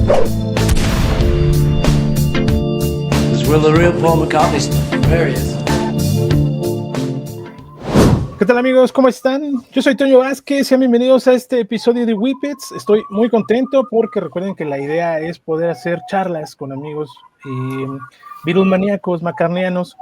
Will the real Paul McCartney? There he is. ¿Qué tal, amigos? ¿Cómo están? Yo soy Toño Vázquez, sean bienvenidos a este episodio de Whippets. Estoy muy contento porque recuerden que la idea es poder hacer charlas con amigos Beatle maníacos, macarnianos,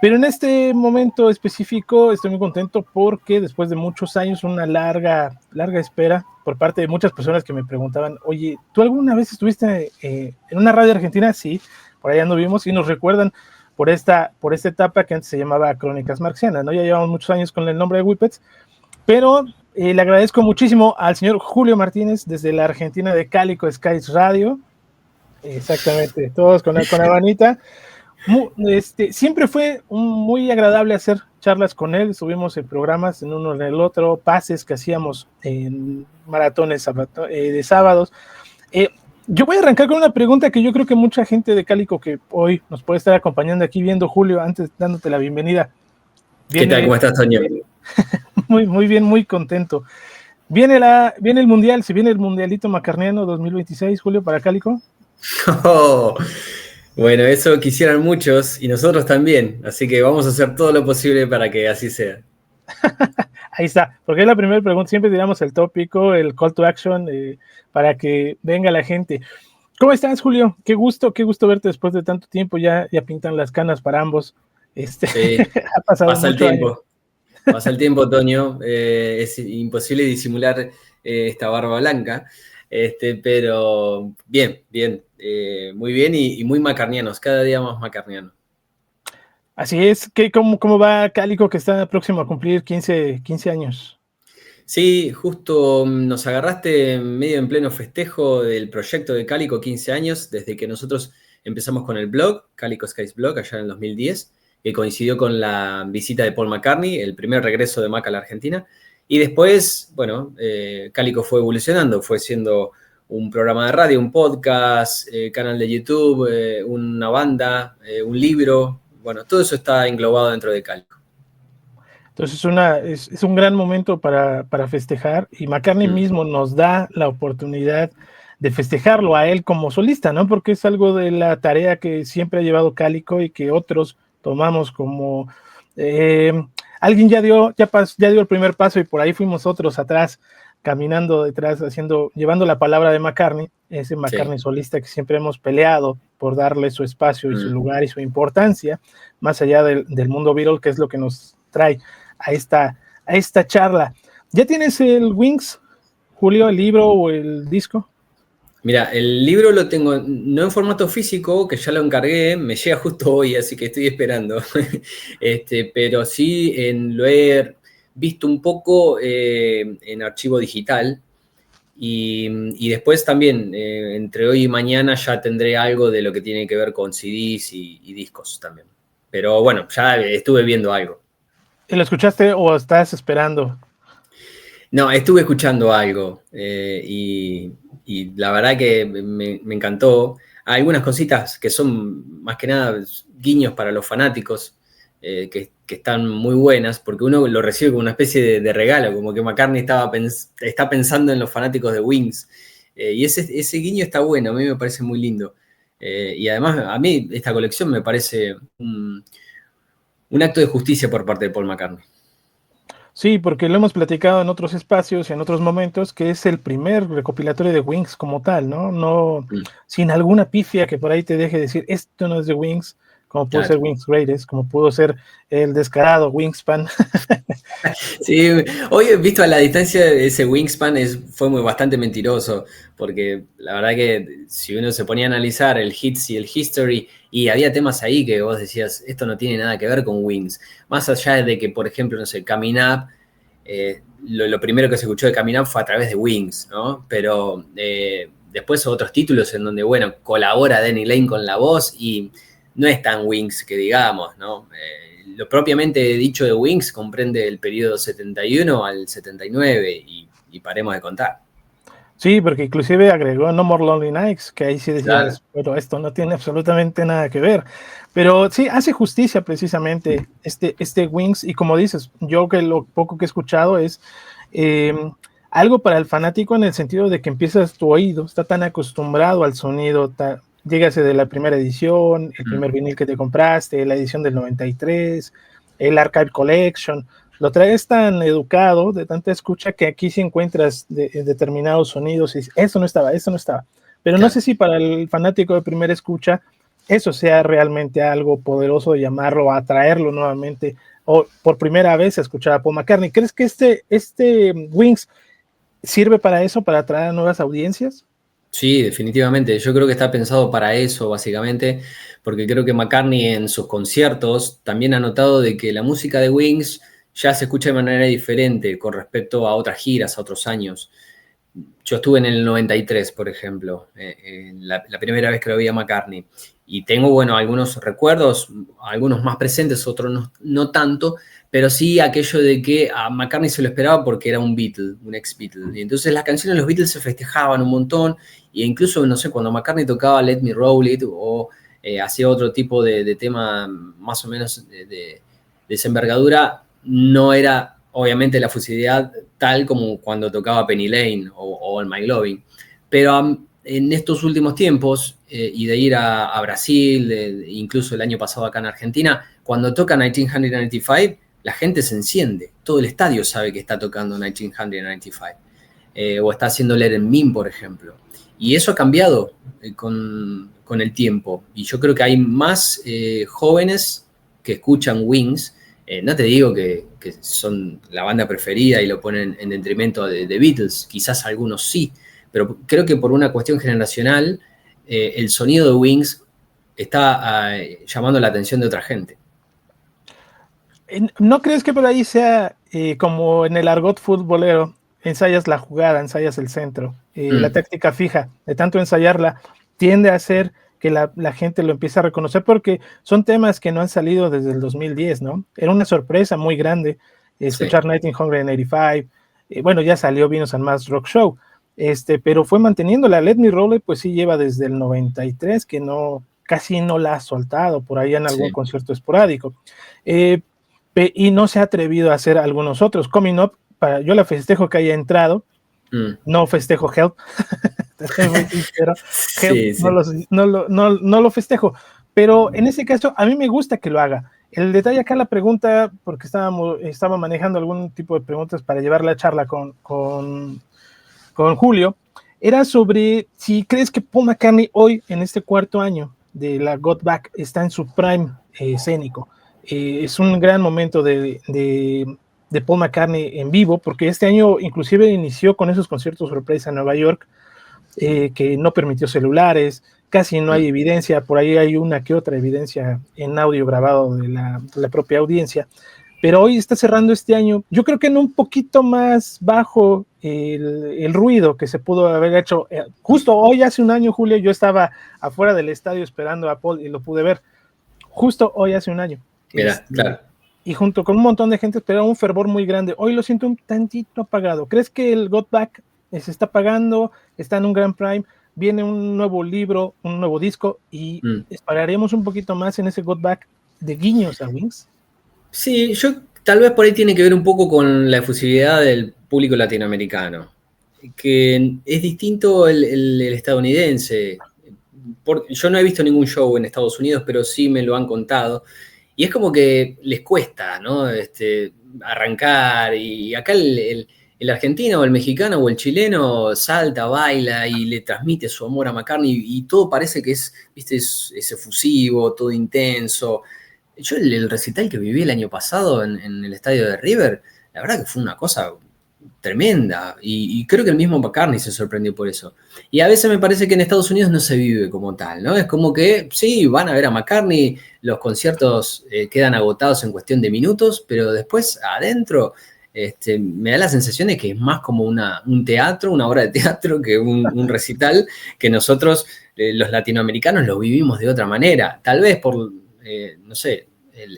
pero en este momento específico estoy muy contento porque después de muchos años, una larga espera por parte de muchas personas que me preguntaban, oye, ¿tú alguna vez estuviste en una radio argentina? Sí, por ahí anduvimos y nos recuerdan por esta etapa que antes se llamaba Crónicas Marxianas, ¿no? Ya llevamos muchos años con el nombre de Whippets, pero le agradezco muchísimo al señor Julio Martínez desde la Argentina de Cálico Skies Radio, exactamente, todos con la manita. Siempre fue muy agradable hacer charlas con él, subimos en programas en uno en el otro, pases que hacíamos en maratones de sábados. Yo voy a arrancar con una pregunta que yo creo que mucha gente de Cálico que hoy nos puede estar acompañando aquí viendo, Julio, antes dándote la bienvenida. ¿Qué tal? ¿Cómo estás, Toño? Muy bien, muy contento. Viene el Mundial, si viene el Mundialito Macarniano 2026, Julio, para Cálico. Oh, bueno, eso quisieran muchos y nosotros también, así que vamos a hacer todo lo posible para que así sea. Ahí está, porque es la primera pregunta, siempre tiramos el tópico, el call to action, para que venga la gente. ¿Cómo estás, Julio? Qué gusto verte después de tanto tiempo, ya pintan las canas para ambos. Sí, ha pasado pasa el mucho tiempo, años. pasa el tiempo, Toño, es imposible disimular esta barba blanca, pero bien, muy bien y muy macarnianos, cada día más macarnianos. Así es, ¿cómo va Cálico que está próximo a cumplir 15 años? Sí, justo nos agarraste medio en pleno festejo del proyecto de Cálico 15 años, desde que nosotros empezamos con el blog, Cálico Skies Blog, allá en el 2010, que coincidió con la visita de Paul McCartney, el primer regreso de Mac a la Argentina. Y después, bueno, Cálico fue evolucionando, fue siendo un programa de radio, un podcast, canal de YouTube, una banda, un libro. Bueno, todo eso está englobado dentro de Cálico. Entonces es un gran momento para festejar y McCartney mismo nos da la oportunidad de festejarlo a él como solista, ¿no? Porque es algo de la tarea que siempre ha llevado Cálico y que otros tomamos como alguien ya dio el primer paso y por ahí fuimos otros atrás, caminando detrás, llevando la palabra de McCartney, ese McCartney solista que siempre hemos peleado por darle su espacio y su lugar y su importancia, más allá del mundo Beatle, que es lo que nos trae a esta charla. ¿Ya tienes el Wings, Julio, el libro o el disco? Mira, el libro lo tengo no en formato físico, que ya lo encargué, me llega justo hoy, así que estoy esperando. Pero sí lo he visto un poco en archivo digital y después también, entre hoy y mañana ya tendré algo de lo que tiene que ver con CDs y discos también. Pero bueno, ya estuve viendo algo. ¿Lo escuchaste o estás esperando? No, estuve escuchando algo y la verdad que me encantó. Hay algunas cositas que son más que nada guiños para los fanáticos que están muy buenas porque uno lo recibe como una especie de regalo, como que McCartney está pensando en los fanáticos de Wings. Y ese guiño está bueno, a mí me parece muy lindo. Y además a mí esta colección me parece un acto de justicia por parte de Paul McCartney. Sí, porque lo hemos platicado en otros espacios y en otros momentos, que es el primer recopilatorio de Wings como tal, ¿no? Sin alguna pifia que por ahí te deje decir, esto no es de Wings, como pudo ser Wings Greatest, como pudo ser el descarado Wingspan. Sí, hoy visto a la distancia ese Wingspan fue bastante mentiroso, porque la verdad que si uno se ponía a analizar el Hits y el History, y había temas ahí que vos decías, esto no tiene nada que ver con Wings, más allá de que, por ejemplo, no sé, Coming Up, lo primero que se escuchó de Coming Up fue a través de Wings, ¿no? Pero después otros títulos en donde, bueno, colabora Denny Laine con la voz y no es tan Wings que digamos, ¿no? Lo propiamente dicho de Wings comprende el periodo 71 al 79 y paremos de contar. Sí, porque inclusive agregó No More Lonely Nights, que ahí sí decías, pero esto no tiene absolutamente nada que ver. Pero sí, hace justicia precisamente este Wings, y como dices, yo que lo poco que he escuchado es, algo para el fanático en el sentido de que empiezas tu oído, está tan acostumbrado al sonido, llegase de la primera edición, el primer vinil que te compraste, la edición del 93, el Archive Collection, lo traes tan educado, de tanta escucha, que aquí sí encuentras determinados sonidos y esto no estaba. Pero Claro. no sé si para el fanático de primera escucha eso sea realmente algo poderoso de llamarlo, atraerlo nuevamente, o por primera vez a escuchar a Paul McCartney. ¿Crees que este Wings sirve para eso, para atraer a nuevas audiencias? Sí, definitivamente. Yo creo que está pensado para eso, básicamente, porque creo que McCartney en sus conciertos también ha notado de que la música de Wings ya se escucha de manera diferente con respecto a otras giras, a otros años. Yo estuve en el 93, por ejemplo, la primera vez que lo vi a McCartney, y tengo, bueno, algunos recuerdos, algunos más presentes, otros no tanto, pero sí aquello de que a McCartney se lo esperaba porque era un Beatle, un ex-Beatle, y entonces las canciones de los Beatles se festejaban un montón, e incluso, no sé, cuando McCartney tocaba Let Me Roll It, o hacía otro tipo de tema más o menos de esa envergadura, no era obviamente la fusividad tal como cuando tocaba Penny Lane o el My Lovin'. Pero en estos últimos tiempos, y de ir a Brasil, incluso el año pasado acá en Argentina, cuando toca 1995, la gente se enciende. Todo el estadio sabe que está tocando 1995. O está haciendo Let It In, por ejemplo. Y eso ha cambiado con el tiempo. Y yo creo que hay más jóvenes que escuchan Wings. No te digo que son la banda preferida y lo ponen en detrimento de Beatles, quizás algunos sí, pero creo que por una cuestión generacional, el sonido de Wings está llamando la atención de otra gente. ¿No crees que por ahí sea como en el argot futbolero, ensayas la jugada, ensayas el centro, la táctica fija, de tanto ensayarla, tiende a hacer que la gente lo empiece a reconocer, porque son temas que no han salido desde el 2010, ¿no? Era una sorpresa muy grande escuchar Sí. 1985, bueno, ya salió Venus and Mars Rock Show, pero fue manteniendo la Let Me Roll It, pues sí lleva desde el 93, que casi no la ha soltado, por ahí en algún Sí. concierto esporádico. Y no se ha atrevido a hacer algunos otros. Coming Up, yo la festejo que haya entrado, no festejo Help, te soy muy sincero, Help Sí, sí. no lo festejo, pero en ese caso a mí me gusta que lo haga. El detalle acá, la pregunta, porque estaba manejando algún tipo de preguntas para llevar la charla con Julio, era sobre si crees que Paul McCartney hoy, en este cuarto año de la Got Back, está en su prime escénico. Es un gran momento de Paul McCartney en vivo, porque este año inclusive inició con esos conciertos sorpresa en Nueva York, que no permitió celulares, casi no hay evidencia, por ahí hay una que otra evidencia en audio grabado de la propia audiencia, pero hoy está cerrando este año, yo creo que en un poquito más bajo el ruido que se pudo haber hecho. Justo hoy, hace un año, Julio, yo estaba afuera del estadio esperando a Paul y lo pude ver, justo hoy hace un año. Mira, claro. Y junto con un montón de gente esperaba un fervor muy grande. Hoy lo siento un tantito apagado. ¿Crees que el Got Back se está apagando? Está en un gran prime. Viene un nuevo libro, un nuevo disco y esperaremos un poquito más en ese Got Back de guiños a Wings. Sí, yo tal vez por ahí tiene que ver un poco con la efusividad del público latinoamericano, que es distinto el estadounidense. Yo no he visto ningún show en Estados Unidos, pero sí me lo han contado. Y es como que les cuesta, ¿no? Arrancar. Y acá el argentino o el mexicano o el chileno salta, baila y le transmite su amor a McCartney y todo parece que ¿viste? Es efusivo, todo intenso. Yo el recital que viví el año pasado en el estadio de River, la verdad que fue una cosa tremenda. Y creo que el mismo McCartney se sorprendió por eso. Y a veces me parece que en Estados Unidos no se vive como tal, ¿no? Es como que sí, van a ver a McCartney, los conciertos quedan agotados en cuestión de minutos, pero después adentro me da la sensación de que es más como un teatro, una obra de teatro que un recital, que nosotros, los latinoamericanos, lo vivimos de otra manera. Tal vez por, no sé,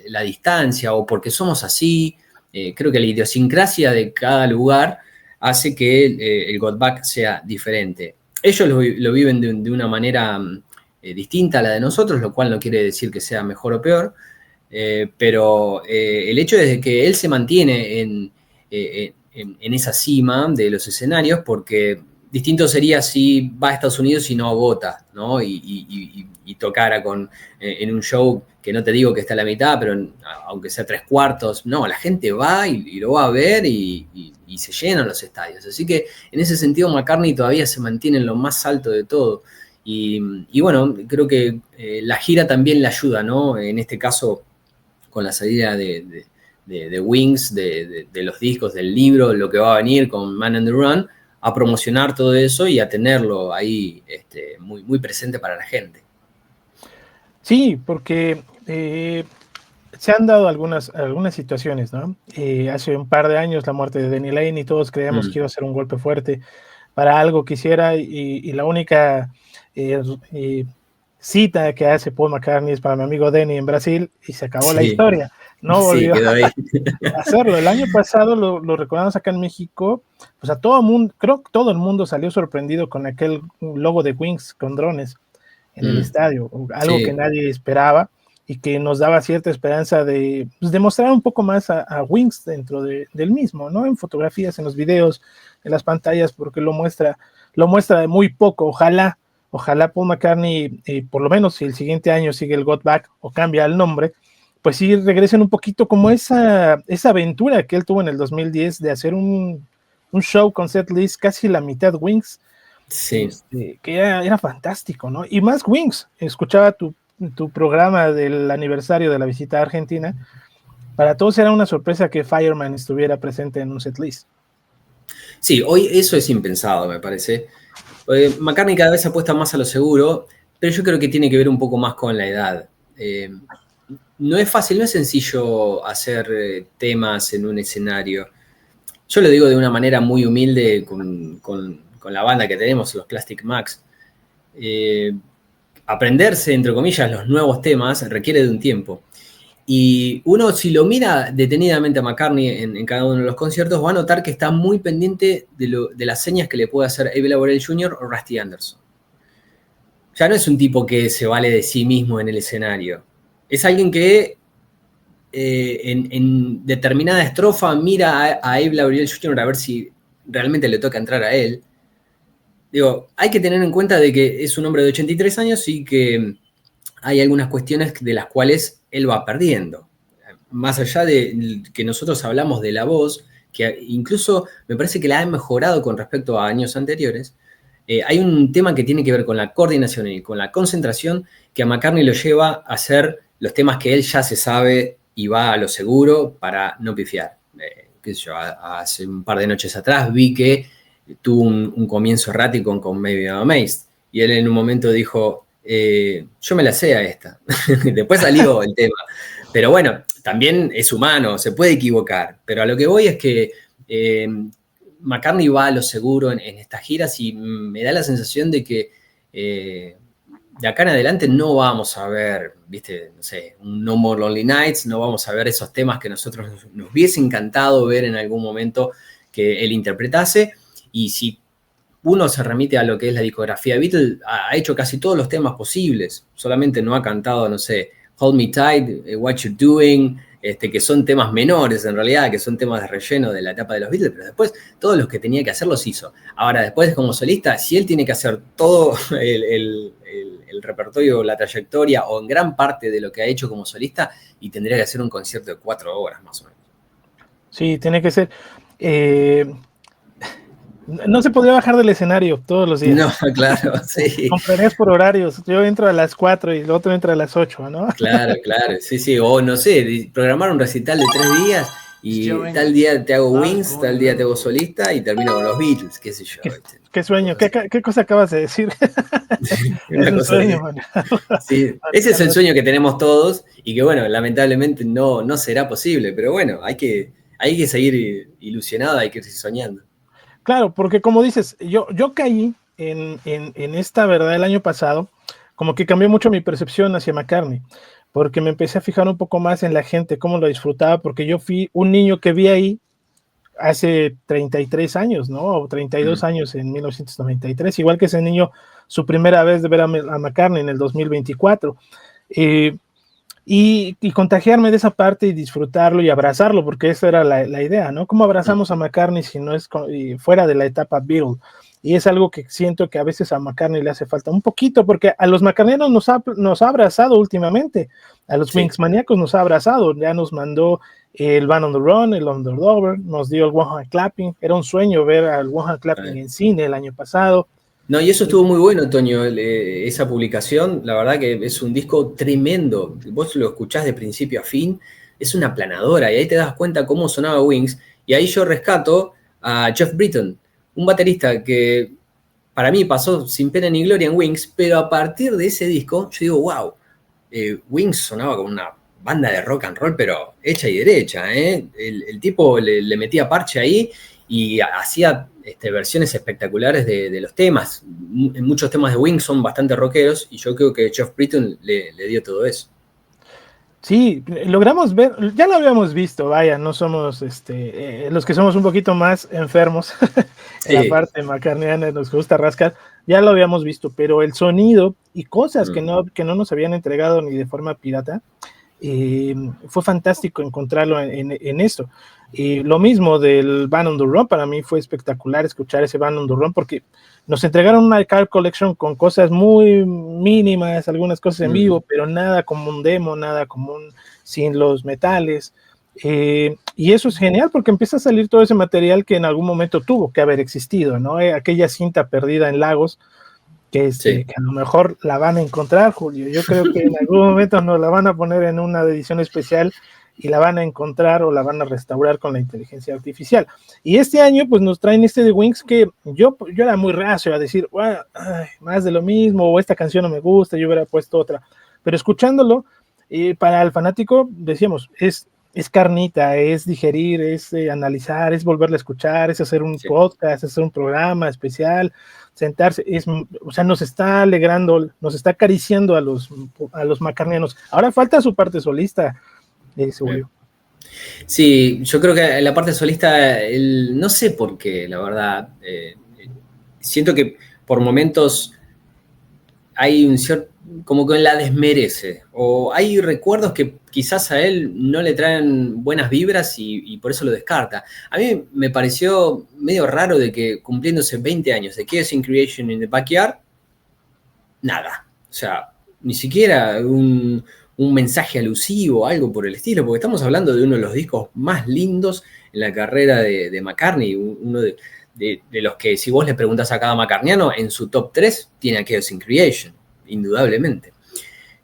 la distancia o porque somos así. Creo que la idiosincrasia de cada lugar hace que el Got Back sea diferente. Ellos lo viven de una manera distinta a la de nosotros, lo cual no quiere decir que sea mejor o peor, pero el hecho es que él se mantiene en esa cima de los escenarios, porque distinto sería si va a Estados Unidos y no agota, ¿no? Y tocara en un show que no te digo que está a la mitad, pero aunque sea 3/4, no, la gente va y lo va a ver y se llenan los estadios. Así que en ese sentido McCartney todavía se mantiene en lo más alto de todo. Y bueno, creo que la gira también le ayuda, ¿no? En este caso, con la salida de Wings, de los discos, del libro, lo que va a venir con Man on the Run, a promocionar todo eso y a tenerlo ahí muy, muy presente para la gente. Sí, porque se han dado algunas situaciones, ¿no? Hace un par de años la muerte de Denny Lane y todos creíamos que iba a ser un golpe fuerte para algo que hiciera y la única cita que hace Paul McCartney es para mi amigo Denny en Brasil y se acabó la historia. No volvió a hacerlo. El año pasado lo recordamos acá en México, pues a todo mundo, creo que todo el mundo salió sorprendido con aquel logo de Wings con drones en el estadio, algo que nadie esperaba y que nos daba cierta esperanza de mostrar un poco más a Wings dentro del mismo, ¿no? En fotografías, en los videos, en las pantallas, porque lo muestra de muy poco. Ojalá Paul McCartney, por lo menos si el siguiente año sigue el Got Back o cambia el nombre, pues sí regresen un poquito como esa aventura que él tuvo en el 2010 de hacer un show con set list casi la mitad Wings. Sí. Que era fantástico, ¿no? Y más Wings. Escuchaba tu programa del aniversario de la visita a Argentina. Para todos era una sorpresa que Fireman estuviera presente en un setlist. Sí, hoy eso es impensado, me parece. McCartney cada vez apuesta más a lo seguro, pero yo creo que tiene que ver un poco más con la edad. No es fácil, no es sencillo hacer temas en un escenario. Yo lo digo de una manera muy humilde con la banda que tenemos, los Plastic Max. Aprenderse, entre comillas, los nuevos temas requiere de un tiempo. Y uno, si lo mira detenidamente a McCartney en cada uno de los conciertos, va a notar que está muy pendiente de las señas que le puede hacer Abe Laurel Jr. o Rusty Anderson. Ya no es un tipo que se vale de sí mismo en el escenario. Es alguien que en determinada estrofa mira a Abe Laurel Jr. a ver si realmente le toca entrar a él. Digo, hay que tener en cuenta de que es un hombre de 83 años y que hay algunas cuestiones de las cuales él va perdiendo. Más allá de que nosotros hablamos de la voz, que incluso me parece que la ha mejorado con respecto a años anteriores, hay un tema que tiene que ver con la coordinación y con la concentración que a McCartney lo lleva a hacer los temas que él ya se sabe y va a lo seguro para no pifiar. Qué sé yo, hace un par de noches atrás vi que tuvo un comienzo errático con Maybe I'm Amazed y él en un momento dijo, yo me la sé a esta. Después salió el tema. Pero bueno, también es humano, se puede equivocar. Pero a lo que voy es que McCartney va a lo seguro en estas giras y me da la sensación de que de acá en adelante no vamos a ver, viste, no sé, un No More Lonely Nights, no vamos a ver esos temas que nosotros nos hubiese encantado ver en algún momento que él interpretase. Y si uno se remite a lo que es la discografía de Beatles, ha hecho casi todos los temas posibles, solamente no ha cantado, no sé, Hold Me Tight, What You're Doing, que son temas menores en realidad, que son temas de relleno de la etapa de los Beatles, pero después todos los que tenía que hacer los hizo. Ahora, después como solista, si él tiene que hacer todo el repertorio, la trayectoria o en gran parte de lo que ha hecho como solista, y tendría que hacer un concierto de 4 horas más o menos. Sí, tiene que ser... No se podría bajar del escenario todos los días. No, claro, sí. Comprarías por horarios. Yo entro a las 4 y el otro entra a las 8, ¿no? Claro, sí, sí. O no sé, programar un recital de 3 días y tal día te hago Wings, tal día te hago solista y termino con los Beatles, qué sé yo. Qué sueño, ¿qué cosa acabas de decir? Es un sueño. Sí, ese es el sueño que tenemos todos y que, bueno, lamentablemente no será posible, pero bueno, hay que seguir ilusionado, hay que ir soñando. Claro, porque como dices, yo caí en esta verdad el año pasado, como que cambió mucho mi percepción hacia McCartney, porque me empecé a fijar un poco más en la gente, cómo lo disfrutaba, porque yo fui un niño que vi ahí hace 33 años, ¿no? O 32 años en 1993, igual que ese niño, su primera vez de ver a McCartney en el 2024. y contagiarme de esa parte y disfrutarlo y abrazarlo, porque esa era la idea, ¿no? ¿Cómo abrazamos a McCartney si no es fuera de la etapa Beatle? Y es algo que siento que a veces a McCartney le hace falta un poquito, porque a los McCartneyanos nos ha abrazado últimamente, a los Wings maníacos nos ha abrazado, ya nos mandó el Band on the Run, el Underdog, nos dio el One Hand Clapping, era un sueño ver al One Hand Clapping en cine el año pasado. No, y eso estuvo muy bueno, Toño, esa publicación, la verdad que es un disco tremendo, vos lo escuchás de principio a fin, es una aplanadora, y ahí te das cuenta cómo sonaba Wings, y ahí yo rescato a Jeff Britton, un baterista que para mí pasó sin pena ni gloria en Wings, pero a partir de ese disco, yo digo, wow, Wings sonaba como una banda de rock and roll, pero hecha y derecha, ¿eh? El tipo le metía parche ahí y hacía versiones espectaculares de los temas. Muchos temas de Wings son bastante rockeros y yo creo que Jeff Britton le dio todo eso. Sí, logramos ver, ya lo habíamos visto, vaya, no somos los que somos un poquito más enfermos en la parte McCartneyana, nos gusta rascar, ya lo habíamos visto, pero el sonido y cosas que no nos habían entregado ni de forma pirata, fue fantástico encontrarlo en esto. Lo mismo del Band on the Run, para mí fue espectacular escuchar ese Band on the Run porque nos entregaron una Archive Collection con cosas muy mínimas, algunas cosas en vivo, pero nada como un demo, nada como sin los metales. Y eso es genial porque empieza a salir todo ese material que en algún momento tuvo que haber existido, ¿no? Aquella cinta perdida en Lagos, que a lo mejor la van a encontrar, Julio. Yo creo que en algún momento nos la van a poner en una edición especial y la van a encontrar o la van a restaurar con la inteligencia artificial. Y este año pues nos traen este de Wings que yo era muy reacio a decir, bueno, más de lo mismo, o esta canción no me gusta, yo hubiera puesto otra. Pero escuchándolo, para el fanático, decíamos, es carnita, es digerir, es analizar, es volverla a escuchar, es hacer un podcast, hacer un programa especial, sentarse, o sea, nos está alegrando, nos está acariciando a los McCartneyanos. Ahora falta su parte solista, Julio. Sí, yo creo que la parte solista, no sé por qué, la verdad. Siento que por momentos hay un cierto, como que la desmerece, o hay recuerdos que quizás a él no le traen buenas vibras y por eso lo descarta. A mí me pareció medio raro de que cumpliéndose 20 años de Chaos in Creation in the Backyard, nada, o sea, ni siquiera un mensaje alusivo, algo por el estilo, porque estamos hablando de uno de los discos más lindos en la carrera de McCartney, uno de los que si vos le preguntás a cada McCartneyano, en su top 3 tiene a Chaos in Creation, indudablemente.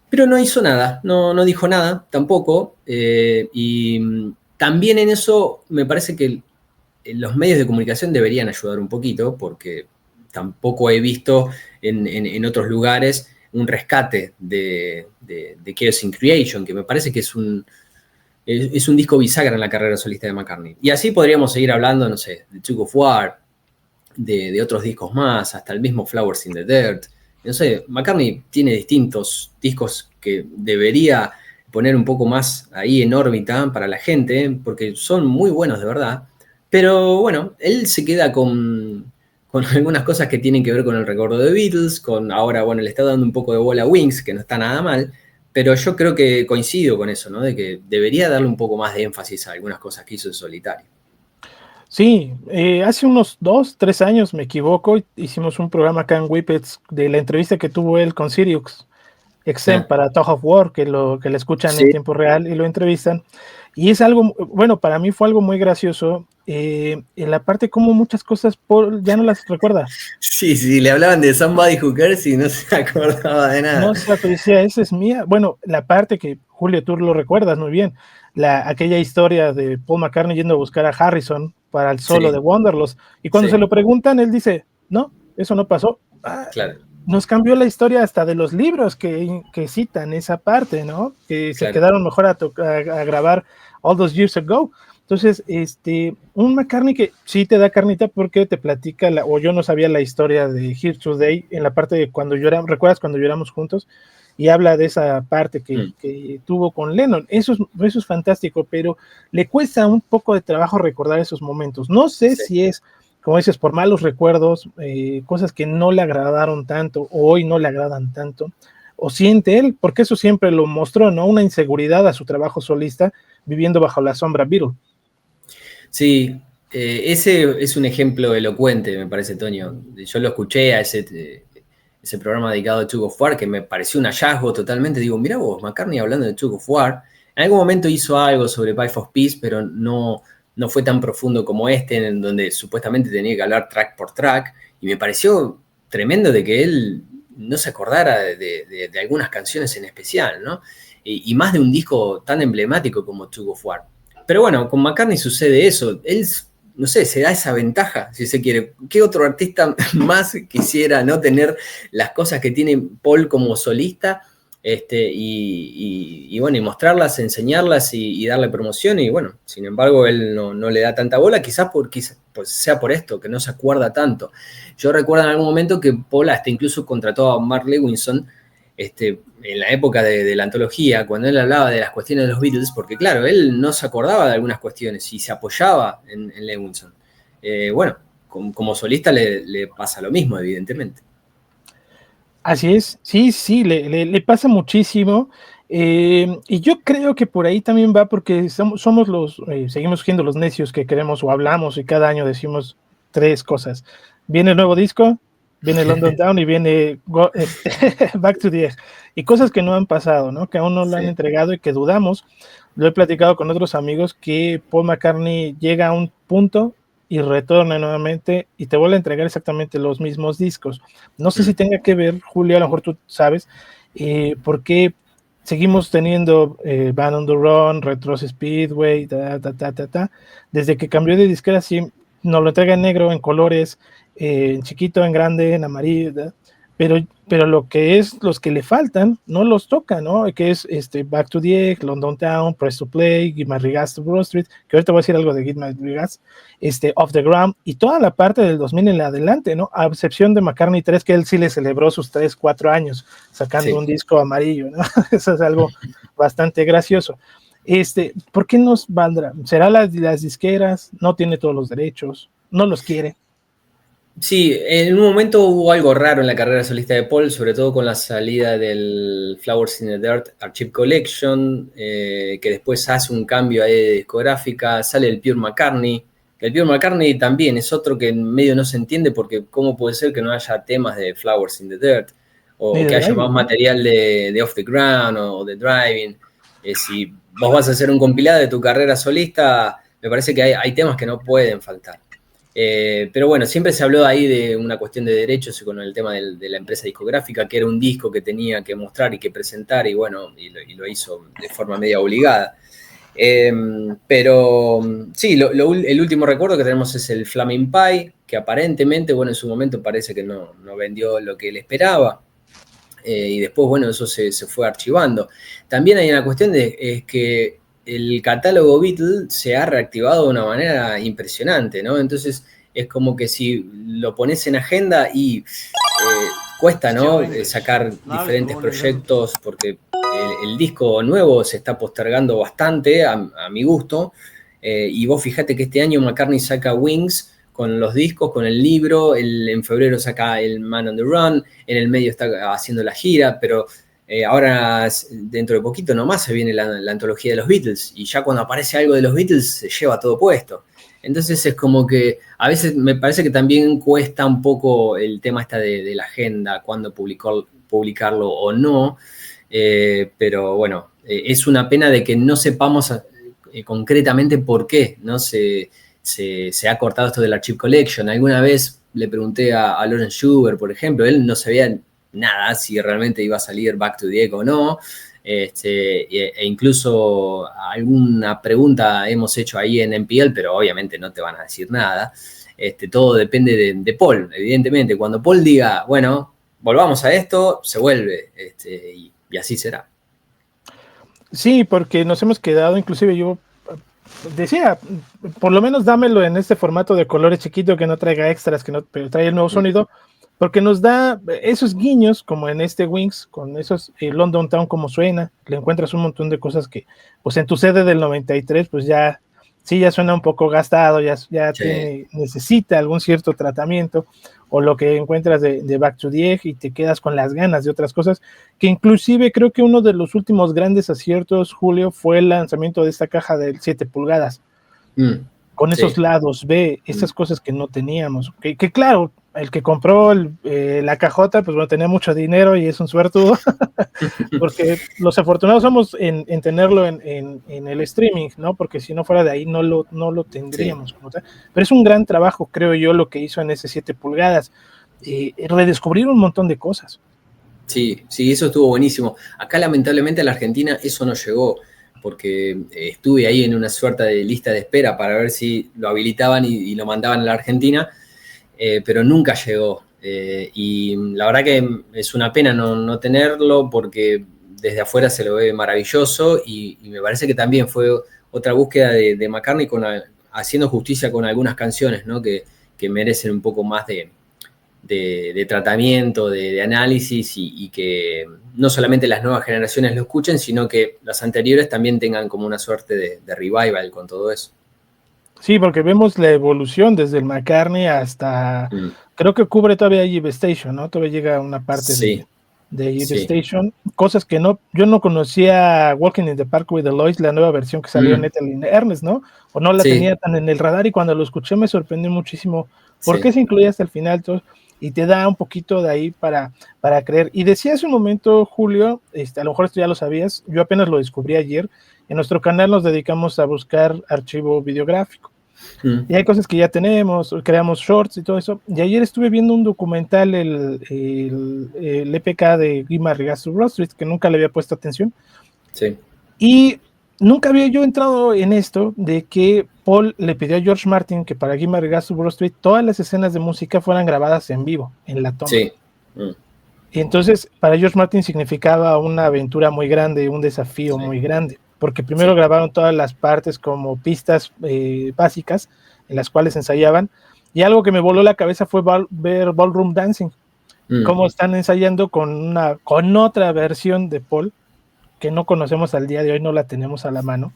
Pero no hizo nada, no dijo nada tampoco, y también en eso me parece que los medios de comunicación deberían ayudar un poquito, porque tampoco he visto en otros lugares un rescate de Chaos in Creation, que me parece que es un disco bisagra en la carrera solista de McCartney. Y así podríamos seguir hablando, no sé, de Tug of War, de otros discos más, hasta el mismo Flowers in the Dirt. No sé, McCartney tiene distintos discos que debería poner un poco más ahí en órbita para la gente, porque son muy buenos de verdad. Pero bueno, él se queda con algunas cosas que tienen que ver con el recuerdo de Beatles, ahora, bueno, le está dando un poco de bola a Wings, que no está nada mal, pero yo creo que coincido con eso, ¿no? De que debería darle un poco más de énfasis a algunas cosas que hizo en solitario. Sí, hace unos 2-3 años, me equivoco, hicimos un programa acá en Whippets de la entrevista que tuvo él con Sirius XM para Tug of War, que le escuchan en tiempo real y lo entrevistan. Y es algo, bueno, para mí fue algo muy gracioso, en la parte como muchas cosas ya no las recuerda. Sí, le hablaban de Somebody Who Cares y no se acordaba de nada. No se decía, esa es mía. Bueno, la parte que, Julio, tú lo recuerdas muy bien, aquella historia de Paul McCartney yendo a buscar a Harrison para el solo de Wanderlust, y cuando se lo preguntan, él dice, no, eso no pasó. Claro. Nos cambió la historia hasta de los libros que citan esa parte, ¿no? Que se quedaron mejor a grabar All Those Years Ago. Entonces, un McCartney que sí te da carnita porque te platica, o yo no sabía la historia de Here Today, en la parte de cuando lloramos, ¿recuerdas cuando lloramos juntos? Y habla de esa parte que tuvo con Lennon. Eso es fantástico, pero le cuesta un poco de trabajo recordar esos momentos. No sé si es, como dices, por malos recuerdos, cosas que no le agradaron tanto, o hoy no le agradan tanto, o siente él, porque eso siempre lo mostró, ¿no? Una inseguridad a su trabajo solista, viviendo bajo la sombra Beatle. Sí, ese es un ejemplo elocuente, me parece, Toño. Yo lo escuché a ese programa dedicado a Tug of War, que me pareció un hallazgo totalmente. Digo, mirá vos, McCartney hablando de Tug of War. En algún momento hizo algo sobre Pipe of Peace, pero no fue tan profundo como este, en donde supuestamente tenía que hablar track por track. Y me pareció tremendo de que él no se acordara de algunas canciones en especial, ¿no? Y más de un disco tan emblemático como Tug of War. Pero bueno, con McCartney sucede eso. Él, no sé, se da esa ventaja, si se quiere. ¿Qué otro artista más quisiera no tener las cosas que tiene Paul como solista? Y bueno, y mostrarlas, enseñarlas y darle promoción. Y bueno, sin embargo, él no le da tanta bola, quizás pues sea por esto, que no se acuerda tanto. Yo recuerdo en algún momento que Paul hasta incluso contrató a Mark Levinson, en la época de la antología, cuando él hablaba de las cuestiones de los Beatles, porque claro, él no se acordaba de algunas cuestiones y se apoyaba en Levinson. Bueno, como solista le pasa lo mismo, evidentemente. Así es, sí, le pasa muchísimo. Y yo creo que por ahí también va porque seguimos siendo los necios que queremos o hablamos y cada año decimos 3 cosas. Viene el nuevo disco, viene London Down y viene Back to the Egg. Y cosas que no han pasado, ¿no? Que aún no lo han entregado y que dudamos. Lo he platicado con otros amigos que Paul McCartney llega a un punto y retorna nuevamente y te vuelve a entregar exactamente los mismos discos. No sé si tenga que ver, Julio, a lo mejor tú sabes, por qué seguimos teniendo Band on the Run, Retro Speedway, desde que cambió de disquera, sí, nos lo entrega en negro, en colores, en chiquito, en grande, en amarillo, pero lo que es los que le faltan no los toca, ¿no? Que es Back to the Egg, London Town, Press to Play, Give My Regards to Broad Street, que ahorita voy a decir algo de Give My Regards, Off the Ground y toda la parte del 2000 en adelante, ¿no? A excepción de McCartney 3, que él sí le celebró sus 3, 4 años sacando un disco amarillo, ¿no? Eso es algo bastante gracioso. ¿Por qué nos valdrá? ¿Será las disqueras? No tiene todos los derechos, no los quiere. Sí, en un momento hubo algo raro en la carrera solista de Paul, sobre todo con la salida del Flowers in the Dirt Archive Collection, que después hace un cambio ahí de discográfica, sale el Pure McCartney. El Pure McCartney también es otro que en medio no se entiende porque cómo puede ser que no haya temas de Flowers in the Dirt o que haya más material de Off the Ground o de Driving. Si vos vas a hacer un compilado de tu carrera solista, me parece que hay temas que no pueden faltar. Pero bueno, siempre se habló ahí de una cuestión de derechos y con el tema de la empresa discográfica, que era un disco que tenía que mostrar y que presentar, y bueno, y lo hizo de forma media obligada. Pero sí, el último recuerdo que tenemos es el Flaming Pie, que aparentemente, bueno, en su momento parece que no vendió lo que él esperaba. Y después, bueno, eso se fue archivando. También hay una cuestión es que el catálogo Beatle se ha reactivado de una manera impresionante, ¿no? Entonces es como que si lo pones en agenda y cuesta, ¿no? Sacar diferentes proyectos porque el disco nuevo se está postergando bastante a mi gusto. Y vos fijate que este año McCartney saca Wings con los discos, con el libro, en febrero saca el Man on the Run, en el medio está haciendo la gira, pero ahora dentro de poquito nomás se viene la antología de los Beatles, y ya cuando aparece algo de los Beatles se lleva todo puesto. Entonces es como que a veces me parece que también cuesta un poco el tema de la agenda, cuándo publicarlo o no, pero bueno, es una pena de que no sepamos concretamente por qué no se ha cortado esto del Archive Collection. Alguna vez le pregunté a Lorenz Schubert, por ejemplo, él no sabía nada si realmente iba a salir Back to the Egg o no, e incluso alguna pregunta hemos hecho ahí en NPL, pero obviamente no te van a decir nada. Todo depende de Paul, evidentemente. Cuando Paul diga, bueno, volvamos a esto, se vuelve, y así será. Sí, porque nos hemos quedado, inclusive yo decía, por lo menos dámelo en este formato de colores chiquito que no traiga extras, pero trae el nuevo sonido, porque nos da esos guiños, como en Wings, con esos London Town como suena, le encuentras un montón de cosas que, pues en tu CD del 93, pues ya sí, ya suena un poco gastado, ya Sí. necesita algún cierto tratamiento, o lo que encuentras de Back to the Egg y te quedas con las ganas de otras cosas, que inclusive creo que uno de los últimos grandes aciertos, Julio, fue el lanzamiento de esta caja de 7 pulgadas, con esos Sí. lados B, esas cosas que no teníamos, que claro, el que compró la cajota, pues bueno, tenía mucho dinero y es un suertudo, porque los afortunados somos en tenerlo en el streaming, ¿no? Porque si no fuera de ahí no lo Sí. tendríamos como tal. Pero es un gran trabajo, creo yo, lo que hizo en ese 7 pulgadas. Redescubrir un montón de cosas. Sí, sí, eso estuvo buenísimo. Acá lamentablemente a la Argentina eso no llegó, porque estuve ahí en una suerte de lista de espera para ver si lo habilitaban y lo mandaban a la Argentina, pero nunca llegó. Y la verdad que es una pena no tenerlo porque desde afuera se lo ve maravilloso y me parece que también fue otra búsqueda de McCartney haciendo justicia con algunas canciones, ¿no? Que merecen un poco más de tratamiento, de análisis y que no solamente las nuevas generaciones lo escuchen, sino que las anteriores también tengan como una suerte de revival con todo eso. Sí, porque vemos la evolución desde el McCartney hasta, Mm. creo que cubre todavía Jeep Station, ¿no? Todavía llega una parte Sí, de Jeep sí. Station, cosas que yo no conocía Walking in the Park with Eloise, la nueva versión que salió en Mm. Ethel Ernest, ¿no? O no la Sí, tenía tan en el radar y cuando lo escuché me sorprendió muchísimo por qué sí. se incluye hasta el final todo, y te da un poquito de ahí para creer. Y decía hace un momento, Julio, a lo mejor esto ya lo sabías, yo apenas lo descubrí ayer, en nuestro canal nos dedicamos a buscar archivo videográfico. Mm. Y hay cosas que ya tenemos, creamos shorts y todo eso. Y ayer estuve viendo un documental, el EPK de Guy Regas to Broad Street, que nunca le había puesto atención. Sí. Y nunca había yo entrado en esto de que Paul le pidió a George Martin que para Guy Regas to Broad Street todas las escenas de música fueran grabadas en vivo, en la toma. Sí. Mm. Y entonces para George Martin significaba una aventura muy grande, un desafío Sí. muy grande, porque primero Sí. grabaron todas las partes como pistas básicas en las cuales ensayaban, y algo que me voló la cabeza fue ver Ballroom Dancing, Mm. cómo están ensayando con otra versión de Paul, que no conocemos al día de hoy, no la tenemos a la mano,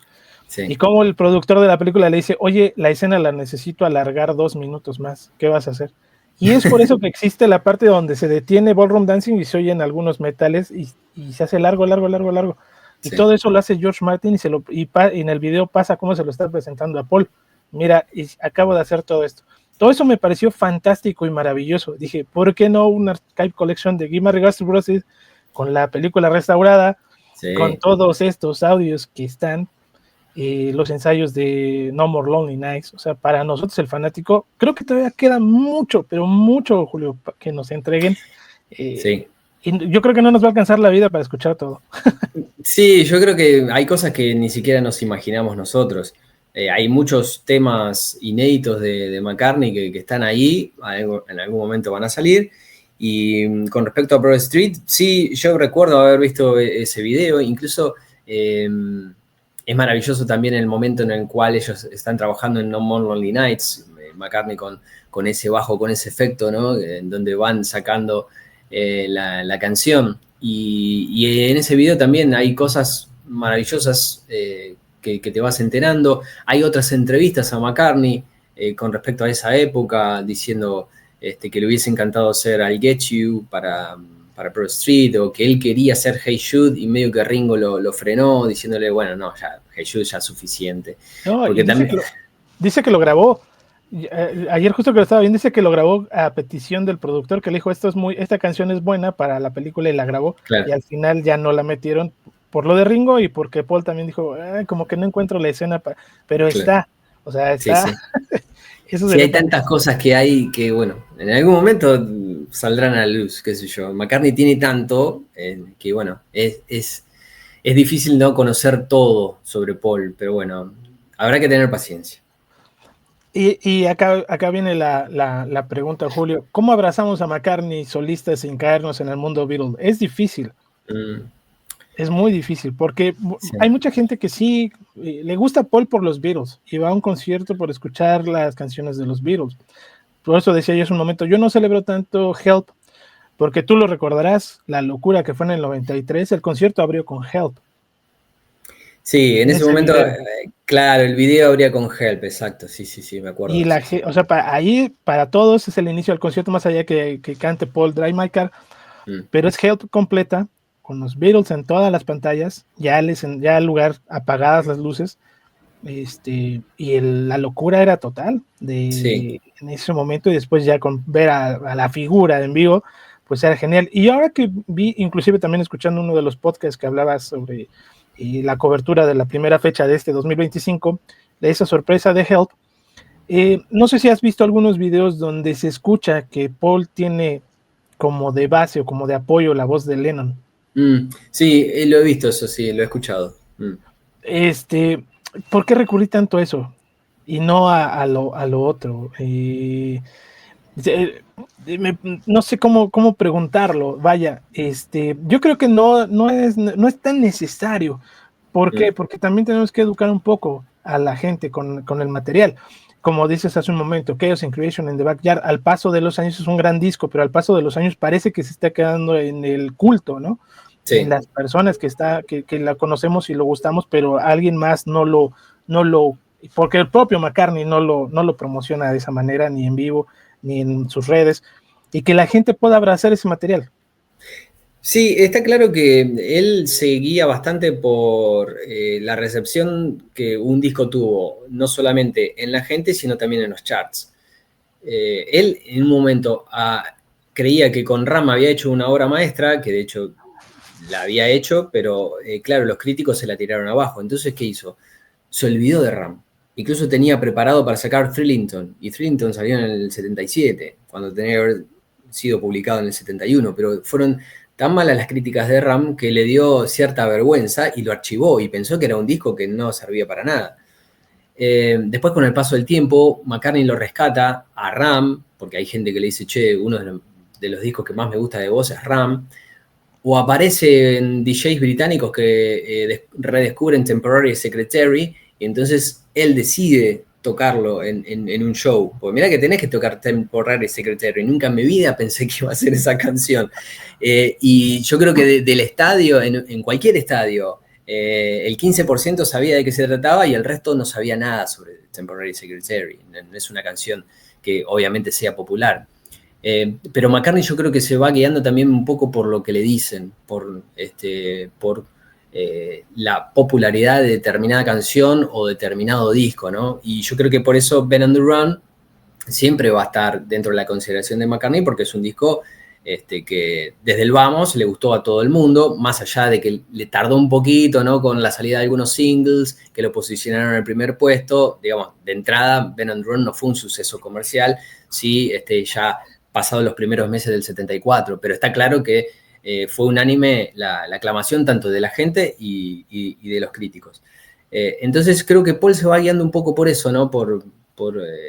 y Sí. cómo el productor de la película le dice, oye, la escena la necesito alargar 2 minutos más, ¿qué vas a hacer? Y es por eso que existe la parte donde se detiene Ballroom Dancing y se oyen algunos metales y se hace largo, largo, largo, largo. Y Sí. todo eso lo hace George Martin y en el video pasa cómo se lo está presentando a Paul. Mira, y acabo de hacer todo esto. Todo eso me pareció fantástico y maravilloso. Dije, ¿por qué no una Archive Collection de Guy Regas to Broad Street con la película restaurada, con Sí. todos estos audios que están, los ensayos de No More Lonely Nights? O sea, para nosotros el fanático, creo que todavía queda mucho, pero mucho, Julio, que nos entreguen. Sí. Y yo creo que no nos va a alcanzar la vida para escuchar todo. Sí, yo creo que hay cosas que ni siquiera nos imaginamos nosotros. Hay muchos temas inéditos de McCartney que están ahí, en algún momento van a salir. Y con respecto a Broad Street, sí, yo recuerdo haber visto ese video, incluso es maravilloso también el momento en el cual ellos están trabajando en No More Lonely Nights, McCartney con ese bajo, con ese efecto, ¿no? En donde van sacando la canción. Y en ese video también hay cosas maravillosas que te vas enterando. Hay otras entrevistas a McCartney con respecto a esa época, diciendo que le hubiese encantado ser I'll Get You para Broad Street, o que él quería ser Hey Jude y medio que Ringo lo frenó, diciéndole, bueno, no, ya Hey Jude ya es suficiente. No, y Porque también... dice que lo grabó. Ayer justo que lo estaba viendo, dice que lo grabó a petición del productor, que le dijo, esta canción es buena para la película, y la grabó, Claro, y al final ya no la metieron por lo de Ringo y porque Paul también dijo, como que no encuentro la escena, pero claro. está, o sea, Sí, está. sí. Eso Sí, sería hay tantas cosas que hay que, bueno, en algún momento saldrán a la luz, qué sé yo. McCartney tiene tanto que, bueno, es difícil no conocer todo sobre Paul, pero bueno, habrá que tener paciencia. Y acá viene la pregunta, Julio. ¿Cómo abrazamos a McCartney solista sin caernos en el mundo Beatles? Es difícil, Mm, es muy difícil, porque sí, hay mucha gente que sí le gusta Paul por los Beatles y va a un concierto por escuchar las canciones de los Beatles. Por eso decía yo hace un momento, yo no celebro tanto Help, porque tú lo recordarás, la locura que fue en el 93, el concierto abrió con Help. Sí, en ese momento, claro, el video abría con Help, exacto, sí, me acuerdo. Y o sea, ahí para todos es el inicio del concierto, más allá que cante Paul Drive My Car, pero es Help completa, con los Beatles en todas las pantallas, ya el lugar apagadas las luces, y la locura era total en ese momento, y después ya con ver a la figura en vivo, pues era genial. Y ahora que vi, inclusive también escuchando uno de los podcasts que hablaba sobre la cobertura de la primera fecha de este 2025, de esa sorpresa de Help, no sé si has visto algunos videos donde se escucha que Paul tiene como de base o como de apoyo la voz de Lennon. Sí, lo he visto, eso sí, lo he escuchado. ¿Por qué recurrí tanto a eso y no a lo otro? No sé cómo preguntarlo. Vaya, yo creo que no es tan necesario. ¿Por qué? Porque también tenemos que educar un poco a la gente con el material. Como dices hace un momento, Chaos and Creation in the Backyard, al paso de los años es un gran disco, pero al paso de los años parece que se está quedando en el culto, ¿no? Sí. En las personas que la conocemos y lo gustamos, pero alguien más no lo, porque el propio McCartney no lo promociona de esa manera, ni en vivo, ni en sus redes, y que la gente pueda abrazar ese material. Sí, está claro que él se guía bastante por la recepción que un disco tuvo, no solamente en la gente, sino también en los charts. Él en un momento creía que con Ram había hecho una obra maestra, que de hecho la había hecho, pero claro, los críticos se la tiraron abajo. Entonces, ¿qué hizo? Se olvidó de Ram. Incluso tenía preparado para sacar Thrillington, y Thrillington salió en el 77, cuando tenía que haber sido publicado en el 71, pero fueron tan malas las críticas de Ram que le dio cierta vergüenza y lo archivó y pensó que era un disco que no servía para nada. Después, con el paso del tiempo, McCartney lo rescata a Ram, porque hay gente que le dice, che, uno de los discos que más me gusta de vos es Ram, o aparecen DJs británicos que redescubren Temporary Secretary, y entonces él decide tocarlo en un show. Porque mirá que tenés que tocar Temporary Secretary, nunca en mi vida pensé que iba a ser esa canción. Y yo creo que del estadio, en cualquier estadio, el 15% sabía de qué se trataba y el resto no sabía nada sobre Temporary Secretary. No es una canción que obviamente sea popular. Pero McCartney yo creo que se va guiando también un poco por lo que le dicen, por la popularidad de determinada canción o determinado disco, ¿no? Y yo creo que por eso Ben on the Run siempre va a estar dentro de la consideración de McCartney, porque es un disco que desde el vamos le gustó a todo el mundo, más allá de que le tardó un poquito, ¿no? Con la salida de algunos singles que lo posicionaron en el primer puesto. Digamos, de entrada, Ben on the Run no fue un suceso comercial, sí, ya pasado los primeros meses del 74, pero está claro que fue unánime la aclamación tanto de la gente y de los críticos. Entonces creo que Paul se va guiando un poco por eso, ¿no? Por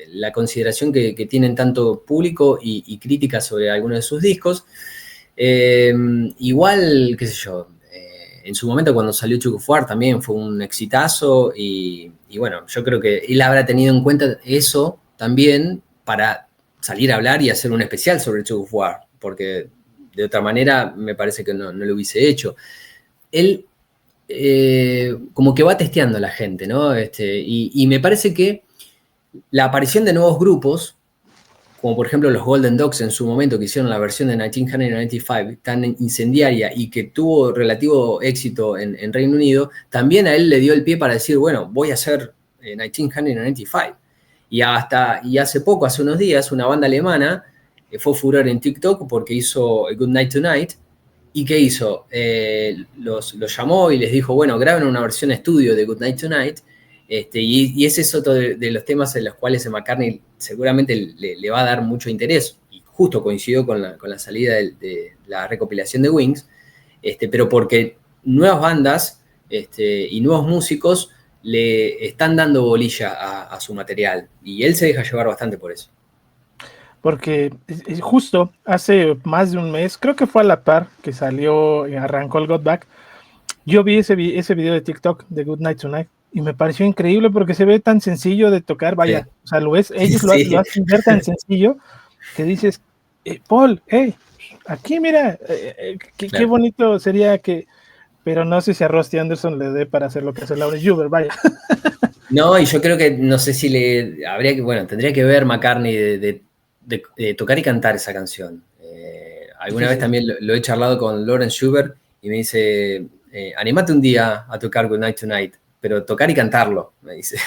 la consideración que tienen tanto público y crítica sobre algunos de sus discos. Igual, qué sé yo, en su momento cuando salió Tug of War también fue un exitazo y bueno, yo creo que él habrá tenido en cuenta eso también para salir a hablar y hacer un especial sobre Tug of War, porque de otra manera me parece que no lo hubiese hecho. Él como que va testeando a la gente, ¿no? Y me parece que la aparición de nuevos grupos, como por ejemplo los Golden Dogs en su momento, que hicieron la versión de 1995 tan incendiaria y que tuvo relativo éxito en Reino Unido, también a él le dio el pie para decir, bueno, voy a hacer 1995. Y hace poco, hace unos días, una banda alemana fue furor en TikTok porque hizo Good Night Tonight. ¿Y qué hizo? Los llamó y les dijo, bueno, graben una versión estudio de Good Night Tonight. Y ese es otro de los temas en los cuales a McCartney seguramente le va a dar mucho interés. Y justo coincidió con la salida de la recopilación de Wings. Pero porque nuevas bandas y nuevos músicos le están dando bolilla a su material. Y él se deja llevar bastante por eso. Porque justo hace más de un mes, creo que fue a la par que salió y arrancó el Got Back, yo vi ese video de TikTok de Good Night Tonight y me pareció increíble porque se ve tan sencillo de tocar, vaya, sí. O sea, ellos sí. lo hacen ver tan sencillo que dices, Paul, hey, aquí mira, claro. Qué bonito sería que pero no sé si a Rusty Anderson le dé para hacer lo que hace Lawrence Juber, vaya. No, y yo creo que, no sé si tendría que ver McCartney de tocar y cantar esa canción. Alguna vez también lo he charlado con Lawrence Schubert y me dice, animate un día a tocar Good Night Tonight, pero tocar y cantarlo, me dice.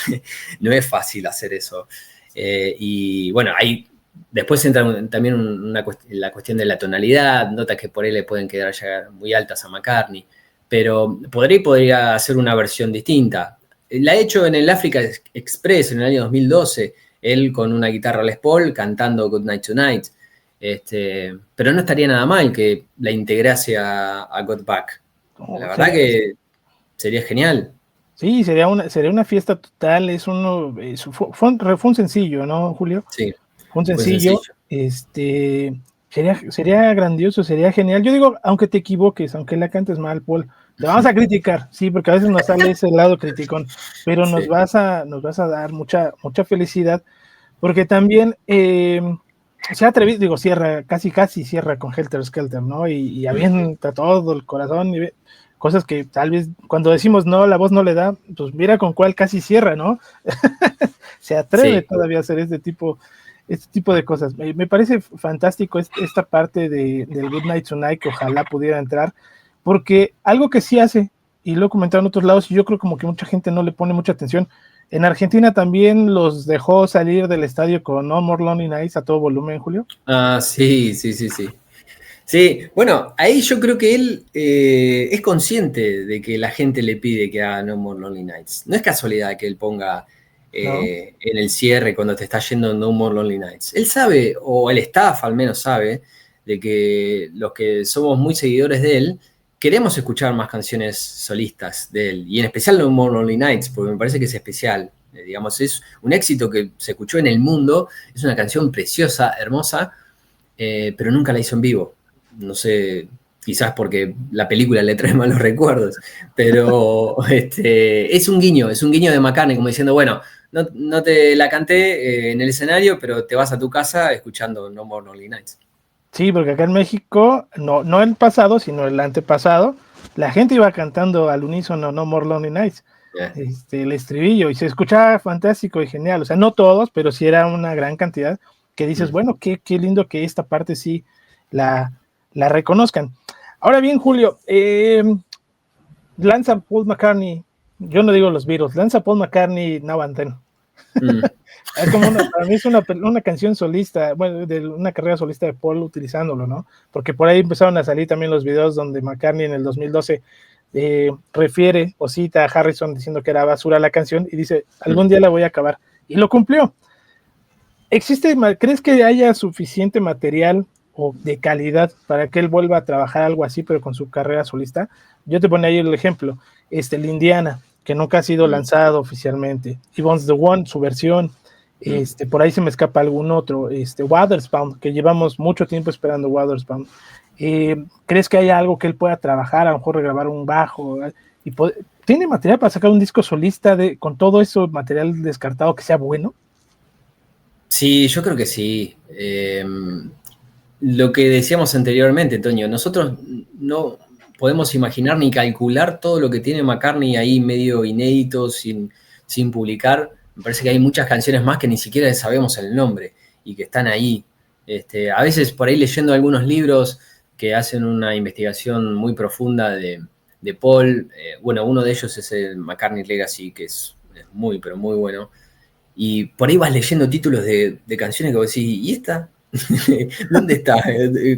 No es fácil hacer eso. Y bueno, ahí después entra también la cuestión de la tonalidad, notas que por ahí le pueden quedar ya muy altas a McCartney, pero podría hacer una versión distinta. La ha hecho en el Africa Express en el año 2012, él con una guitarra Les Paul cantando Good Night Tonight. Pero no estaría nada mal que la integrase a Got Back. La verdad que sería genial. Sí, sería una fiesta total. Fue un sencillo, ¿no, Julio? Sí. Fue un sencillo. Sería grandioso, sería genial. Yo digo, aunque te equivoques, aunque la cantes mal, Paul, te vamos a criticar, sí, porque a veces nos sale ese lado criticón, pero nos vas a dar mucha felicidad, porque también se ha atrevido, digo, casi cierra con Helter Skelter, ¿no? Y avienta todo el corazón, y cosas que tal vez cuando decimos no, la voz no le da, pues mira con cuál casi cierra, ¿no? Se atreve todavía a hacer este tipo de cosas. Me parece fantástico esta parte del Good Night Tonight, que ojalá pudiera entrar, porque algo que sí hace, y lo he comentado en otros lados, y yo creo como que mucha gente no le pone mucha atención, en Argentina también los dejó salir del estadio con No More Lonely Nights a todo volumen, Julio. Ah, sí. Sí, bueno, ahí yo creo que él es consciente de que la gente le pide que haga No More Lonely Nights. No es casualidad que él ponga en el cierre cuando te está yendo No More Lonely Nights. Él sabe, o el staff al menos sabe, de que los que somos muy seguidores de él queremos escuchar más canciones solistas de él, y en especial No More Lonely Nights, porque me parece que es especial. Digamos, es un éxito que se escuchó en el mundo, es una canción preciosa, hermosa, pero nunca la hizo en vivo. No sé, quizás porque la película le trae malos recuerdos, pero es un guiño de McCartney, como diciendo, bueno, no te la canté en el escenario, pero te vas a tu casa escuchando No More Lonely Nights. Sí, porque acá en México, no el pasado, sino el antepasado, la gente iba cantando al unísono No More Lonely Nights, el estribillo, y se escuchaba fantástico y genial. O sea, no todos, pero sí era una gran cantidad que dices, bueno, qué lindo que esta parte sí la reconozcan. Ahora bien, Julio, lanza Paul McCartney, yo no digo los Beatles, lanza Paul McCartney Now and Then. Es como para mí es una canción solista, bueno, de una carrera solista de Paul utilizándolo, ¿no? Porque por ahí empezaron a salir también los videos donde McCartney en el 2012 refiere o cita a Harrison diciendo que era basura la canción y dice, algún día la voy a acabar. Y lo cumplió. ¿Crees que haya suficiente material o de calidad para que él vuelva a trabajar algo así, pero con su carrera solista? Yo te ponía ahí el ejemplo, el Indiana, que nunca ha sido lanzado oficialmente, Yvonne's the One, su versión, por ahí se me escapa algún otro, Waterspound, que llevamos mucho tiempo esperando Waterspound. ¿Crees que haya algo que él pueda trabajar, a lo mejor regrabar un bajo? ¿Tiene material para sacar un disco solista con todo eso material descartado que sea bueno? Sí, yo creo que sí. Lo que decíamos anteriormente, Toño, nosotros no podemos imaginar ni calcular todo lo que tiene McCartney ahí medio inédito, sin publicar. Me parece que hay muchas canciones más que ni siquiera sabemos el nombre y que están ahí. A veces por ahí leyendo algunos libros que hacen una investigación muy profunda de Paul, bueno, uno de ellos es el McCartney Legacy, que es muy, pero muy bueno. Y por ahí vas leyendo títulos de canciones que vos decís, ¿y esta? ¿Dónde está?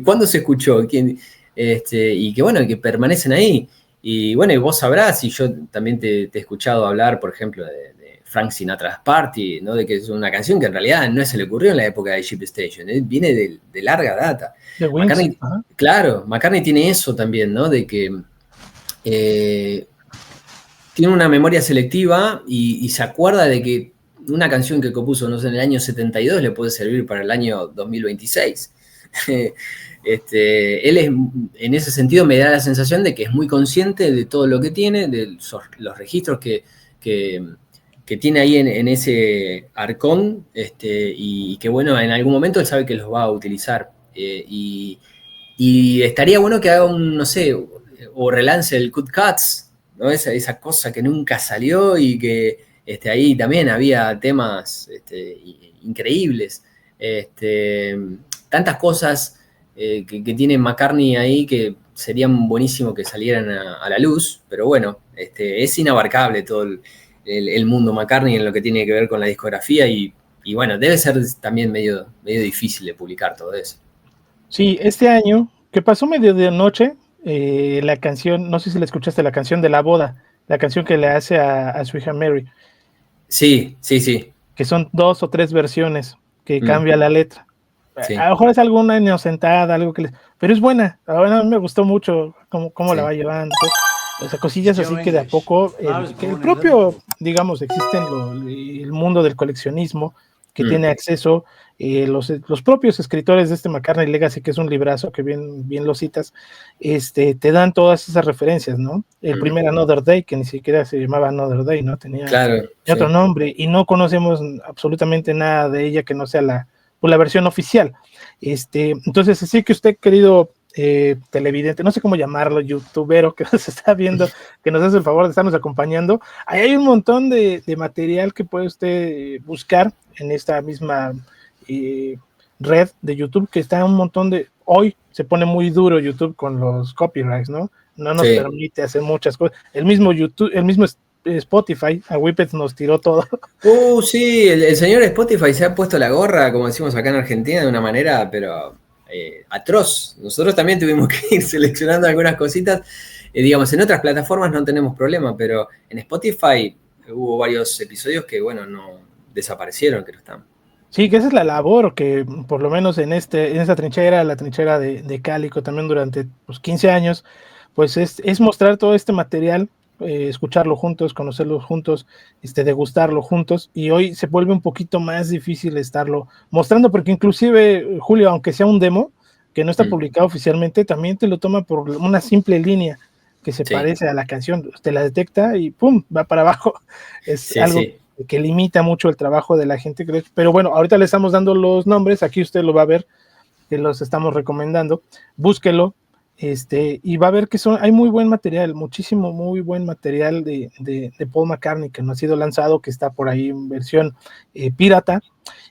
¿Cuándo se escuchó? ¿Quién? Y que bueno, que permanecen ahí. Y bueno, y vos sabrás, y yo también te he escuchado hablar, por ejemplo, de Frank Sinatra's Party, ¿no? De que es una canción que en realidad no se le ocurrió en la época de Ship Station, viene de larga data. McCartney, claro, McCartney tiene eso también, ¿no? De que tiene una memoria selectiva y se acuerda de que una canción que compuso, no sé, en el año 72 le puede servir para el año 2026. Él en ese sentido me da la sensación de que es muy consciente de todo lo que tiene, de los registros que tiene ahí en ese arcón, y que bueno, en algún momento él sabe que los va a utilizar. Y estaría bueno que haga no sé, o relance del Cut Cuts, ¿no? Esa cosa que nunca salió y que ahí también había temas increíbles. Tantas cosas que tiene McCartney ahí que serían buenísimo que salieran a la luz, pero bueno, es inabarcable todo el mundo McCartney en lo que tiene que ver con la discografía y bueno, debe ser también medio difícil de publicar todo eso. Sí, este año, que pasó medio de noche, la canción, no sé si la escuchaste, la canción de la boda, la canción que le hace a su hija Mary. Sí. Que son 2 o 3 versiones que cambia la letra. Sí. A lo mejor es alguna inocentada, algo que les... Pero es buena. A mí me gustó mucho cómo la va llevando. O sea, cosillas así que de a poco... que el propio, digamos, existe en el mundo del coleccionismo, que tiene acceso, los propios escritores de McCartney Legacy, que es un librazo que bien lo citas, te dan todas esas referencias, ¿no? El primer Another Day, que ni siquiera se llamaba Another Day, ¿no? Tenía otro nombre, y no conocemos absolutamente nada de ella que no sea la versión oficial. Entonces, así que usted, querido televidente, no sé cómo llamarlo, youtubero que nos está viendo, que nos hace el favor de estarnos acompañando, ahí hay un montón de material que puede usted buscar en esta misma red de YouTube, que está un montón hoy se pone muy duro YouTube con los copyrights, ¿no? No nos permite hacer muchas cosas. El mismo YouTube, el mismo Spotify, a Whippets nos tiró todo. Sí, el señor Spotify se ha puesto la gorra, como decimos acá en Argentina, de una manera, pero atroz. Nosotros también tuvimos que ir seleccionando algunas cositas. Digamos, en otras plataformas no tenemos problema, pero en Spotify hubo varios episodios que, bueno, no desaparecieron, que no están. Sí, que esa es la labor que, por lo menos en esta trinchera, la trinchera de Cálico, también durante 15 años, pues es mostrar todo este material, escucharlo juntos, conocerlo juntos, degustarlo juntos, y hoy se vuelve un poquito más difícil estarlo mostrando, porque inclusive, Julio, aunque sea un demo, que no está publicado oficialmente, también te lo toma por una simple línea que se parece a la canción, te la detecta y ¡pum!, va para abajo. Es algo que limita mucho el trabajo de la gente, pero bueno, ahorita le estamos dando los nombres, aquí usted lo va a ver, que los estamos recomendando, búsquelo, y va a ver que hay muy buen material, muchísimo, muy buen material de Paul McCartney que no ha sido lanzado, que está por ahí en versión pirata,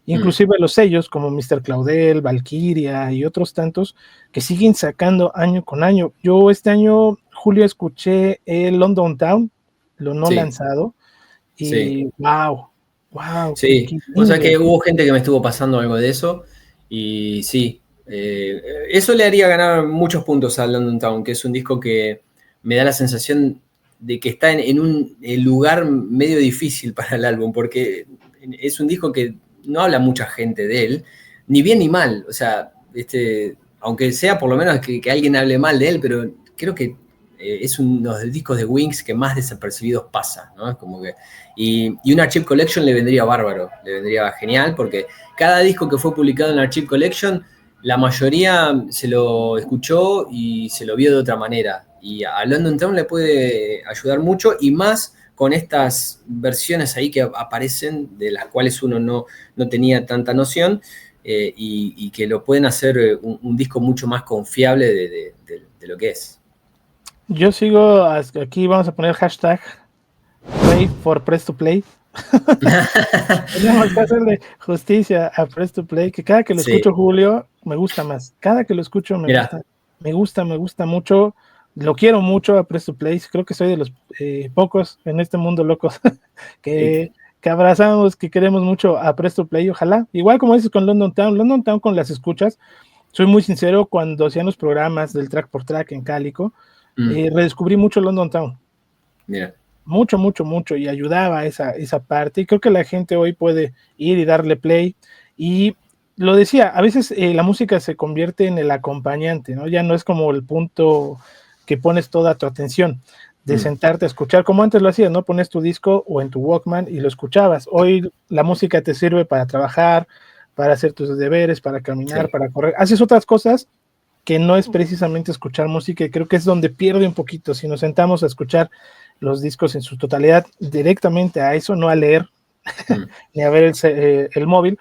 inclusive los sellos como Mr. Claudel, Valkyria y otros tantos que siguen sacando año con año. Yo este año, Julio, escuché el London Town, lo no lanzado, y wow. Sí, o sea que hubo gente que me estuvo pasando algo de eso, y sí, eso le haría ganar muchos puntos a London Town, que es un disco que me da la sensación de que está en un lugar medio difícil para el álbum, porque es un disco que no habla mucha gente de él, ni bien ni mal, o sea, aunque sea por lo menos que alguien hable mal de él, pero creo que es uno de los discos de Wings que más desapercibidos pasa, ¿no? Es como que, y una Archive Collection le vendría bárbaro, le vendría genial, porque cada disco que fue publicado en la Archive Collection, la mayoría se lo escuchó y se lo vio de otra manera, y a London Town le puede ayudar mucho, y más con estas versiones ahí que aparecen, de las cuales uno no tenía tanta noción, y que lo pueden hacer un disco mucho más confiable de lo que es. Yo sigo, aquí vamos a poner hashtag Play for Press to Play. Tenemos que hacerle justicia a Press to Play, que cada que lo escucho, Julio, me gusta más. Cada que lo escucho me gusta mucho. Lo quiero mucho a Press to Play. Creo que soy de los pocos en este mundo locos que abrazamos, que queremos mucho a Press to Play. Ojalá, igual como dices con London Town con las escuchas, soy muy sincero, cuando hacían los programas del track por track en Cálico, redescubrí mucho London Town. Mira. Mucho, y ayudaba a esa parte, y creo que la gente hoy puede ir y darle play, y lo decía, a veces la música se convierte en el acompañante, ¿no? Ya no es como el punto que pones toda tu atención, de sentarte a escuchar, como antes lo hacías, ¿no? Pones tu disco o en tu Walkman y lo escuchabas. Hoy la música te sirve para trabajar, para hacer tus deberes, para caminar, para correr, haces otras cosas que no es precisamente escuchar música, y creo que es donde pierde un poquito. Si nos sentamos a escuchar los discos en su totalidad directamente a eso, no a leer ni a ver el móvil,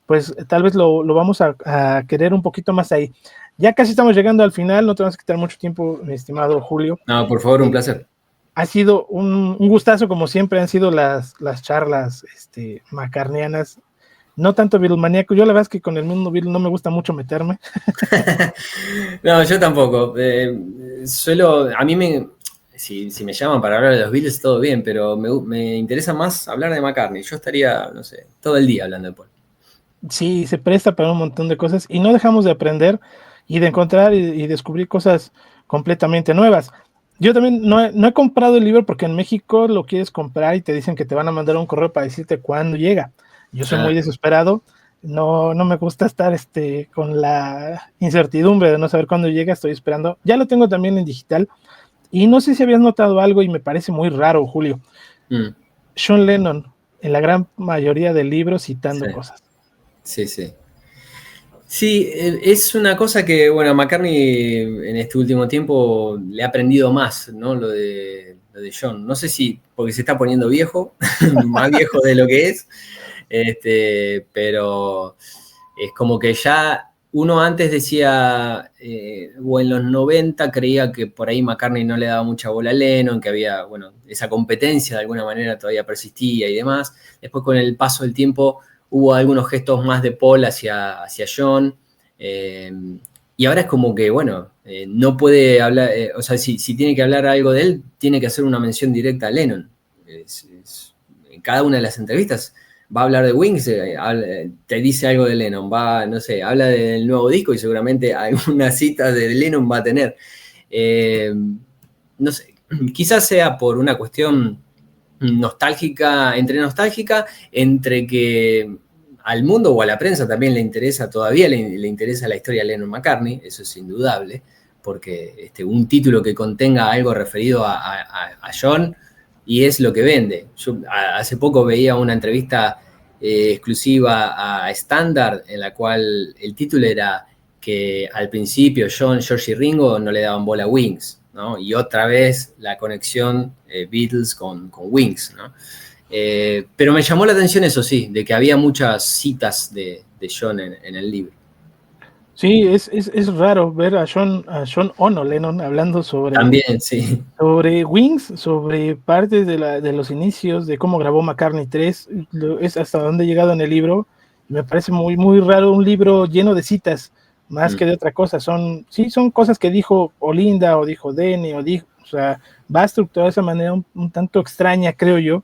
pues tal vez lo vamos a querer un poquito más ahí. Ya casi estamos llegando al final, no te vas a quitar mucho tiempo, mi estimado Julio. No, por favor, un placer. Ha sido un gustazo, como siempre han sido las charlas macarnianas. No tanto Beatlemaníaco, yo la verdad es que con el mundo Beatle no me gusta mucho meterme. No, yo tampoco. A mí si me llaman para hablar de los Beatles, todo bien, pero me interesa más hablar de McCartney. Yo estaría, no sé, todo el día hablando de Paul. Sí, se presta para un montón de cosas y no dejamos de aprender y de encontrar y descubrir cosas completamente nuevas. Yo también no he comprado el libro porque en México lo quieres comprar y te dicen que te van a mandar un correo para decirte cuándo llega. Yo soy muy desesperado, no me gusta estar con la incertidumbre de no saber cuándo llega, estoy esperando. Ya lo tengo también en digital y no sé si habías notado algo y me parece muy raro, Julio. John Lennon, en la gran mayoría de libros citando cosas. Sí. Sí, es una cosa que, bueno, a McCartney en este último tiempo le ha aprendido más, ¿no? Lo de John. No sé si porque se está poniendo viejo, más viejo de lo que es, pero es como que ya uno antes decía, o en los 90 creía que por ahí McCartney no le daba mucha bola a Lennon, que había, bueno, esa competencia de alguna manera todavía persistía y demás. Después con el paso del tiempo hubo algunos gestos más de Paul hacia John, y ahora es como que, bueno, no puede hablar, o sea, si tiene que hablar algo de él, tiene que hacer una mención directa a Lennon. En cada una de las entrevistas va a hablar de Wings, te dice algo de Lennon, no sé, habla del nuevo disco y seguramente alguna cita de Lennon va a tener. No sé, quizás sea por una cuestión nostálgica, entre que al mundo o a la prensa también le interesa, todavía le interesa la historia de Lennon-McCartney, eso es indudable, porque un título que contenga algo referido a John, y es lo que vende. Yo hace poco veía una entrevista exclusiva a Standard, en la cual el título era que al principio John, George y Ringo no le daban bola a Wings, ¿no? Y otra vez la conexión Beatles con Wings, ¿no? Pero me llamó la atención eso sí, de que había muchas citas de John en el libro. Sí, es raro ver a John Ono Lennon hablando También, sí. sobre Wings, sobre partes de los inicios, de cómo grabó McCartney 3, es hasta donde he llegado en el libro. Me parece muy, muy raro un libro lleno de citas, más que de otra cosa. Son cosas que dijo Olinda, o dijo Denny, o sea, va estructurado de esa manera un tanto extraña, creo yo.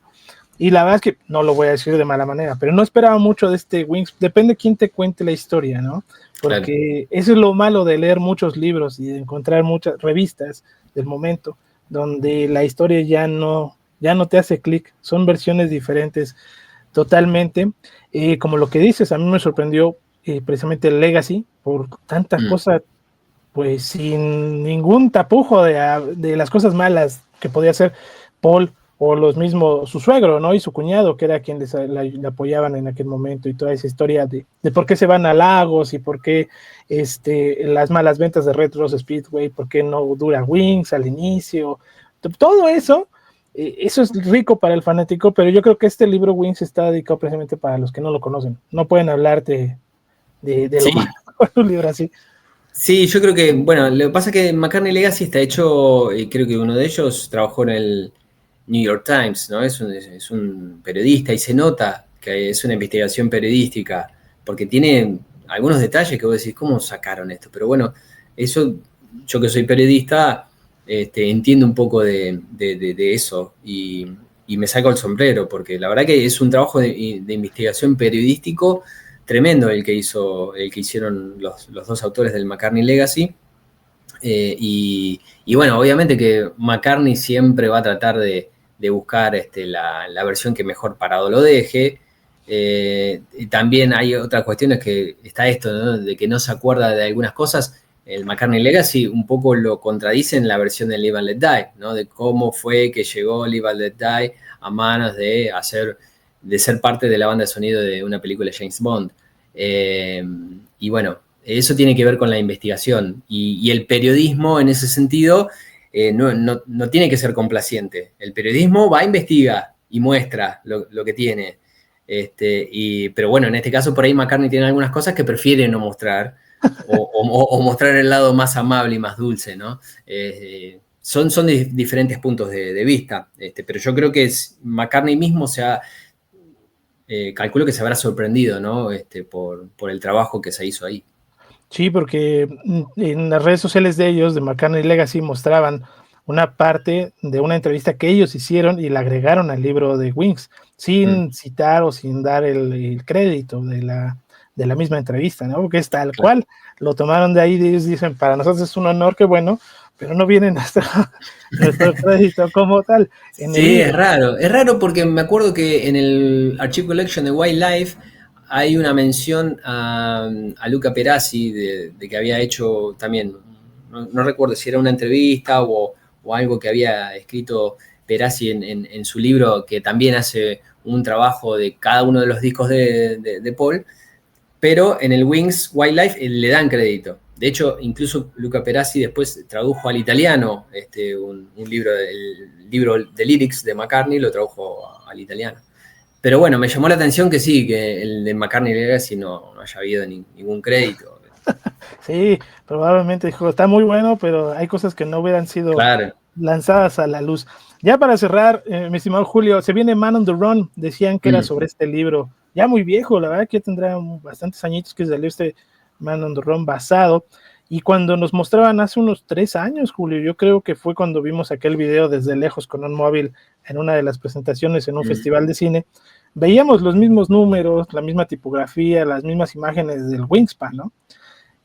Y la verdad es que no lo voy a decir de mala manera, pero no esperaba mucho de Wings. Depende quién te cuente la historia, ¿no? Porque eso es lo malo de leer muchos libros y de encontrar muchas revistas del momento, donde la historia ya no te hace clic. Son versiones diferentes totalmente. Como lo que dices, a mí me sorprendió precisamente el Legacy por tantas cosas, pues sin ningún tapujo de las cosas malas que podía hacer Paul, o los mismos, su suegro, ¿no? Y su cuñado, que era quien le apoyaban en aquel momento, y toda esa historia de por qué se van a Lagos y por qué las malas ventas de Red Rose Speedway, por qué no dura Wings al inicio, todo eso. Eso es rico para el fanático, pero yo creo que este libro Wings está dedicado precisamente para los que no lo conocen. No pueden hablarte de lo malo con un libro así. Sí, yo creo que, bueno, lo que pasa es que McCartney Legacy está hecho, y creo que uno de ellos trabajó en el New York Times, ¿no? Es un periodista y se nota que es una investigación periodística, porque tiene algunos detalles que vos decís, ¿cómo sacaron esto? Pero bueno, eso, yo que soy periodista, entiendo un poco de eso y me saco el sombrero, porque la verdad que es un trabajo de investigación periodístico tremendo el que hicieron los dos autores del McCartney Legacy. Y bueno, obviamente que McCartney siempre va a tratar de buscar la versión que mejor parado lo deje. Y también hay otras cuestiones que está esto, ¿no? De que no se acuerda de algunas cosas. El McCartney Legacy un poco lo contradice en la versión de Live and Let Die, ¿no? De cómo fue que llegó Live and Let Die a manos de ser parte de la banda de sonido de una película de James Bond. Y bueno, eso tiene que ver con la investigación y el periodismo en ese sentido no tiene que ser complaciente. El periodismo va a investigar y muestra lo que tiene. Pero bueno, en este caso por ahí McCartney tiene algunas cosas que prefiere no mostrar, o mostrar el lado más amable y más dulce, ¿no? Son diferentes puntos de vista, pero yo creo que McCartney mismo calculo que se habrá sorprendido, ¿no? Por el trabajo que se hizo ahí. Sí, porque en las redes sociales de ellos, de McCartney Legacy, mostraban una parte de una entrevista que ellos hicieron y la agregaron al libro de Wings, sin citar o sin dar el crédito de la misma entrevista, ¿no? Porque es tal cual, lo tomaron de ahí y ellos dicen, para nosotros es un honor, que bueno, pero no viene nuestro crédito como tal. Sí, es raro porque me acuerdo que en el Archive Collection de Wildlife hay una mención a Luca Perazzi de que había hecho también, no recuerdo si era una entrevista o algo que había escrito Perazzi en su libro, que también hace un trabajo de cada uno de los discos de Paul, pero en el Wings Wildlife le dan crédito. De hecho, incluso Luca Perazzi después tradujo al italiano un libro, el libro de lyrics de McCartney, lo tradujo al italiano. Pero bueno, me llamó la atención que sí, que el de McCartney Legacy no haya habido ningún crédito. Sí, probablemente dijo, está muy bueno, pero hay cosas que no hubieran sido lanzadas a la luz. Ya para cerrar, mi estimado Julio, se viene Man on the Run, decían que era sobre este libro, ya muy viejo, la verdad que tendrá bastantes añitos que salió este Man on the Run basado, y cuando nos mostraban hace unos 3 años, Julio, yo creo que fue cuando vimos aquel video desde lejos con un móvil en una de las presentaciones en un festival de cine, veíamos los mismos números, la misma tipografía, las mismas imágenes del Wingspan, ¿no?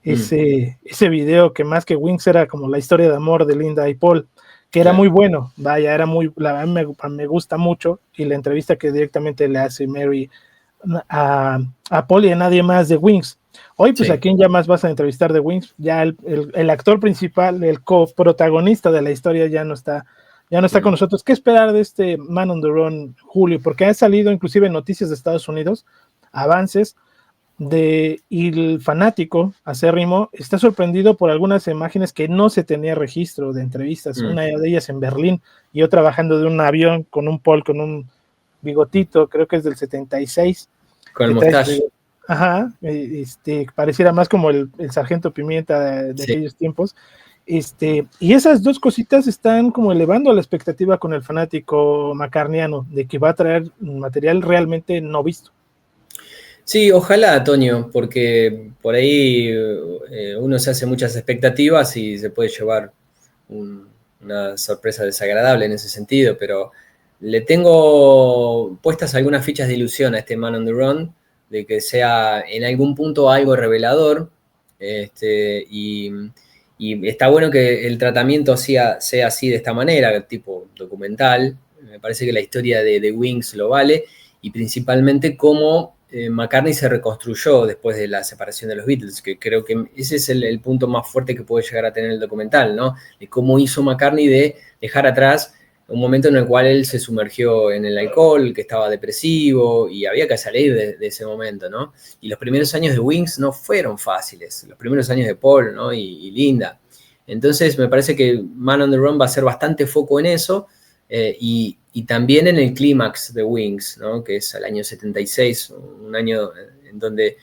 Ese video que más que Wings era como la historia de amor de Linda y Paul, que era muy bueno, vaya, la verdad me gusta mucho, y la entrevista que directamente le hace Mary a Paul y a nadie más de Wings. Hoy, pues, ¿a quién ya más vas a entrevistar de Wings? Ya el actor principal, el coprotagonista de la historia ya no está con nosotros. ¿Qué esperar de este Man on the Run, Julio? Porque ha salido inclusive en noticias de Estados Unidos, avances, y el fanático acérrimo está sorprendido por algunas imágenes que no se tenía registro de entrevistas, una de ellas en Berlín, y yo trabajando de un avión con un Paul con un bigotito, creo que es del 76. Con el mustache. Ajá, pareciera más como el Sargento Pimienta de aquellos tiempos. Y esas dos cositas están como elevando la expectativa con el fanático macarniano de que va a traer material realmente no visto. Sí, ojalá, Toño, porque por ahí uno se hace muchas expectativas y se puede llevar una sorpresa desagradable en ese sentido, pero le tengo puestas algunas fichas de ilusión a este Man on the Run, de que sea en algún punto algo revelador, y está bueno que el tratamiento sea así, de esta manera, tipo documental. Me parece que la historia de Wings lo vale, y principalmente cómo McCartney se reconstruyó después de la separación de los Beatles, que creo que ese es el punto más fuerte que puede llegar a tener el documental, ¿no? De cómo hizo McCartney de dejar atrás un momento en el cual él se sumergió en el alcohol, que estaba depresivo, y había que salir de ese momento, ¿no? Y los primeros años de Wings no fueron fáciles, los primeros años de Paul, ¿no? y Linda. Entonces me parece que Man on the Run va a ser bastante foco en eso, y también en el clímax de Wings, ¿no? Que es el año 76, un año en donde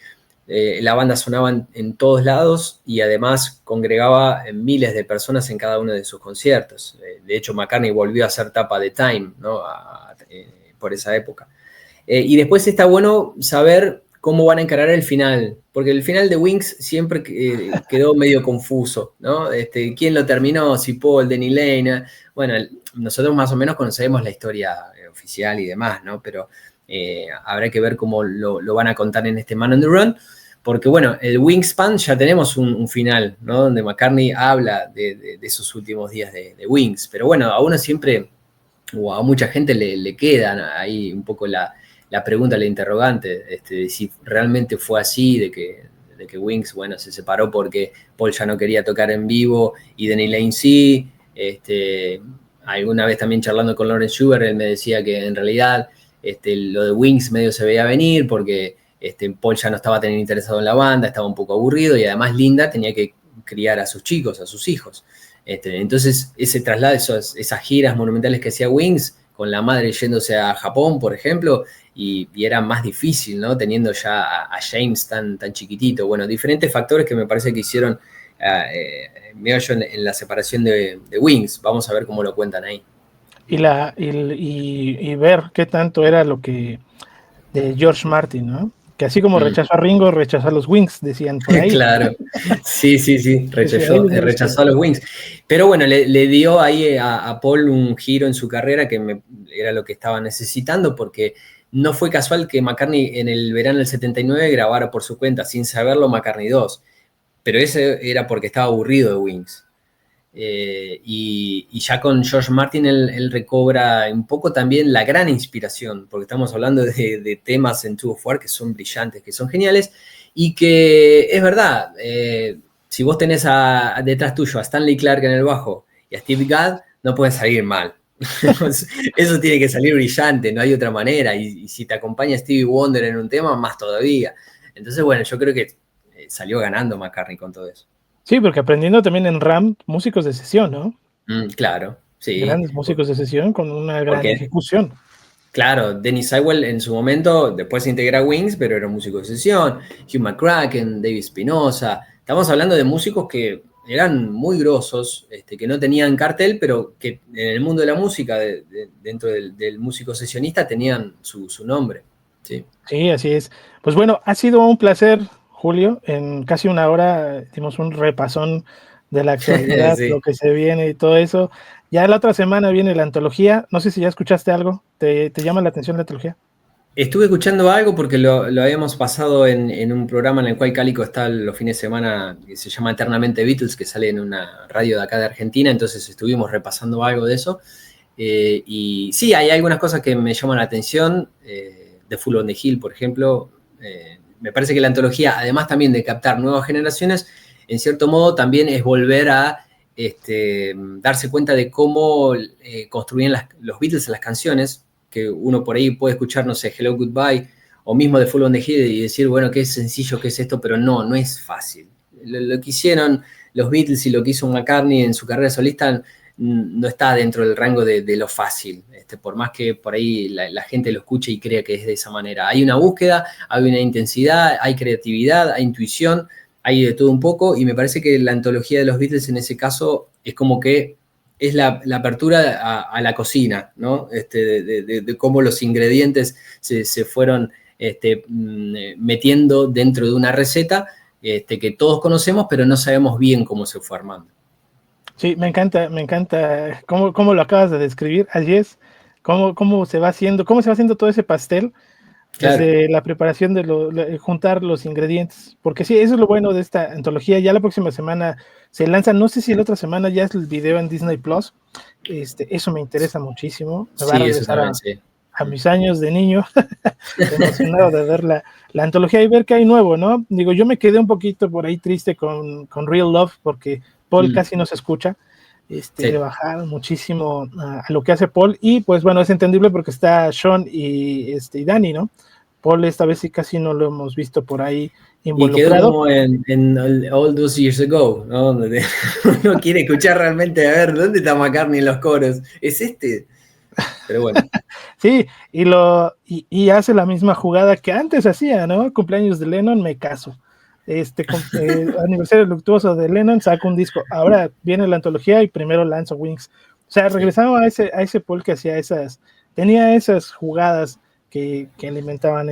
la banda sonaba en todos lados y además congregaba miles de personas en cada uno de sus conciertos. De hecho, McCartney volvió a hacer tapa de Time, ¿no? Por esa época. Y después está bueno saber cómo van a encarar el final, porque el final de Wings siempre quedó medio confuso, ¿no? ¿Quién lo terminó? Si Paul, Denny Lane. Bueno, nosotros más o menos conocemos la historia oficial y demás, ¿no? Pero habrá que ver cómo lo van a contar en este Man on the Run, porque bueno, el Wingspan ya tenemos un final, ¿no? Donde McCartney habla de sus últimos días de Wings, pero bueno, a uno siempre, o a mucha gente le queda ahí un poco la pregunta, la interrogante, de si realmente fue así, de que Wings, bueno, se separó porque Paul ya no quería tocar en vivo y Denny Lane sí. Alguna vez también charlando con Lawrence Schubert, él me decía que en realidad lo de Wings medio se veía venir porque Paul ya no estaba tan interesado en la banda, estaba un poco aburrido, y además Linda tenía que criar a sus chicos, a sus hijos. Entonces ese traslado, esas giras monumentales que hacía Wings, con la madre yéndose a Japón, por ejemplo, y era más difícil, ¿no? Teniendo ya a James tan chiquitito. Bueno, diferentes factores que me parece que hicieron meollo en la separación de Wings. Vamos a ver cómo lo cuentan ahí. Y ver qué tanto era lo que de George Martin, ¿no? Que así como rechazó a Ringo, rechazó a los Wings, decían por ahí. Claro, sí, rechazó a los Wings. Pero bueno, le dio ahí a Paul un giro en su carrera que era lo que estaba necesitando, porque no fue casual que McCartney en el verano del 79 grabara por su cuenta, sin saberlo, McCartney 2. Pero ese era porque estaba aburrido de Wings. Y ya con George Martin él recobra un poco también la gran inspiración, porque estamos hablando de temas en Two of War que son brillantes, que son geniales, y que es verdad, si vos tenés detrás tuyo a Stanley Clarke en el bajo y a Steve Gadd, no puede salir mal. Eso tiene que salir brillante, no hay otra manera, y si te acompaña Stevie Wonder en un tema, más todavía. Entonces, bueno, yo creo que salió ganando McCartney con todo eso. Sí, porque aprendiendo también en Ram, músicos de sesión, ¿no? Claro, sí. Grandes músicos de sesión con una gran ejecución. Claro, Dennis Seiwell en su momento, después se integra a Wings, pero era un músico de sesión. Hugh McCracken, David Spinoza. Estamos hablando de músicos que eran muy grosos, que no tenían cartel, pero que en el mundo de la música, dentro del músico sesionista, tenían su nombre. Sí. Sí, así es. Pues bueno, ha sido un placer, Julio. En casi una hora dimos un repasón de la actualidad, sí, lo que se viene y todo eso. Ya la otra semana viene la antología. No sé si ya escuchaste algo. ¿Te llama la atención la antología? Estuve escuchando algo porque lo habíamos pasado en un programa en el cual Cálico está los fines de semana, que se llama Eternamente Beatles, que sale en una radio de acá de Argentina, entonces estuvimos repasando algo de eso. Y sí, hay algunas cosas que me llaman la atención. The Fool on the Hill, por ejemplo. Me parece que la antología, además también de captar nuevas generaciones, en cierto modo también es volver a darse cuenta de cómo construían los Beatles las canciones, que uno por ahí puede escuchar, no sé, Hello Goodbye, o mismo The Fool on the Hill y decir, bueno, qué sencillo que es esto, pero no es fácil. Lo que hicieron los Beatles y lo que hizo McCartney en su carrera solista no está dentro del rango de lo fácil, por más que por ahí la gente lo escuche y crea que es de esa manera. Hay una búsqueda, hay una intensidad, hay creatividad, hay intuición, hay de todo un poco, y me parece que la antología de los Beatles en ese caso es como que es la apertura a la cocina, ¿no? De cómo los ingredientes se fueron metiendo dentro de una receta que todos conocemos, pero no sabemos bien cómo se fue armando. Sí, me encanta cómo lo acabas de describir, así es, cómo se va haciendo todo ese pastel, claro, desde la preparación de juntar los ingredientes, porque sí, eso es lo bueno de esta antología. Ya la próxima semana se lanza, no sé si la otra semana ya es el video en Disney Plus, eso me interesa muchísimo, me va a regresar a mis años de niño, emocionado de ver la antología y ver qué hay nuevo, ¿no? Digo, yo me quedé un poquito por ahí triste con Real Love, porque Paul casi no se escucha, sí, le bajaron muchísimo a lo que hace Paul, y pues bueno, es entendible porque está Sean y Danny, ¿no? Paul esta vez sí casi no lo hemos visto por ahí involucrado. Y quedó como en All Those Years Ago, ¿no? Donde uno quiere escuchar realmente, a ver, ¿dónde está McCartney en los coros? ¿Es este? Pero bueno. Sí, y hace la misma jugada que antes hacía, ¿no? Cumpleaños de Lennon, me caso. Aniversario luctuoso de Lennon, saca un disco. Ahora viene la antología y primero lanza Wings. O sea, regresaba a ese Paul que hacía tenía esas jugadas que alimentaban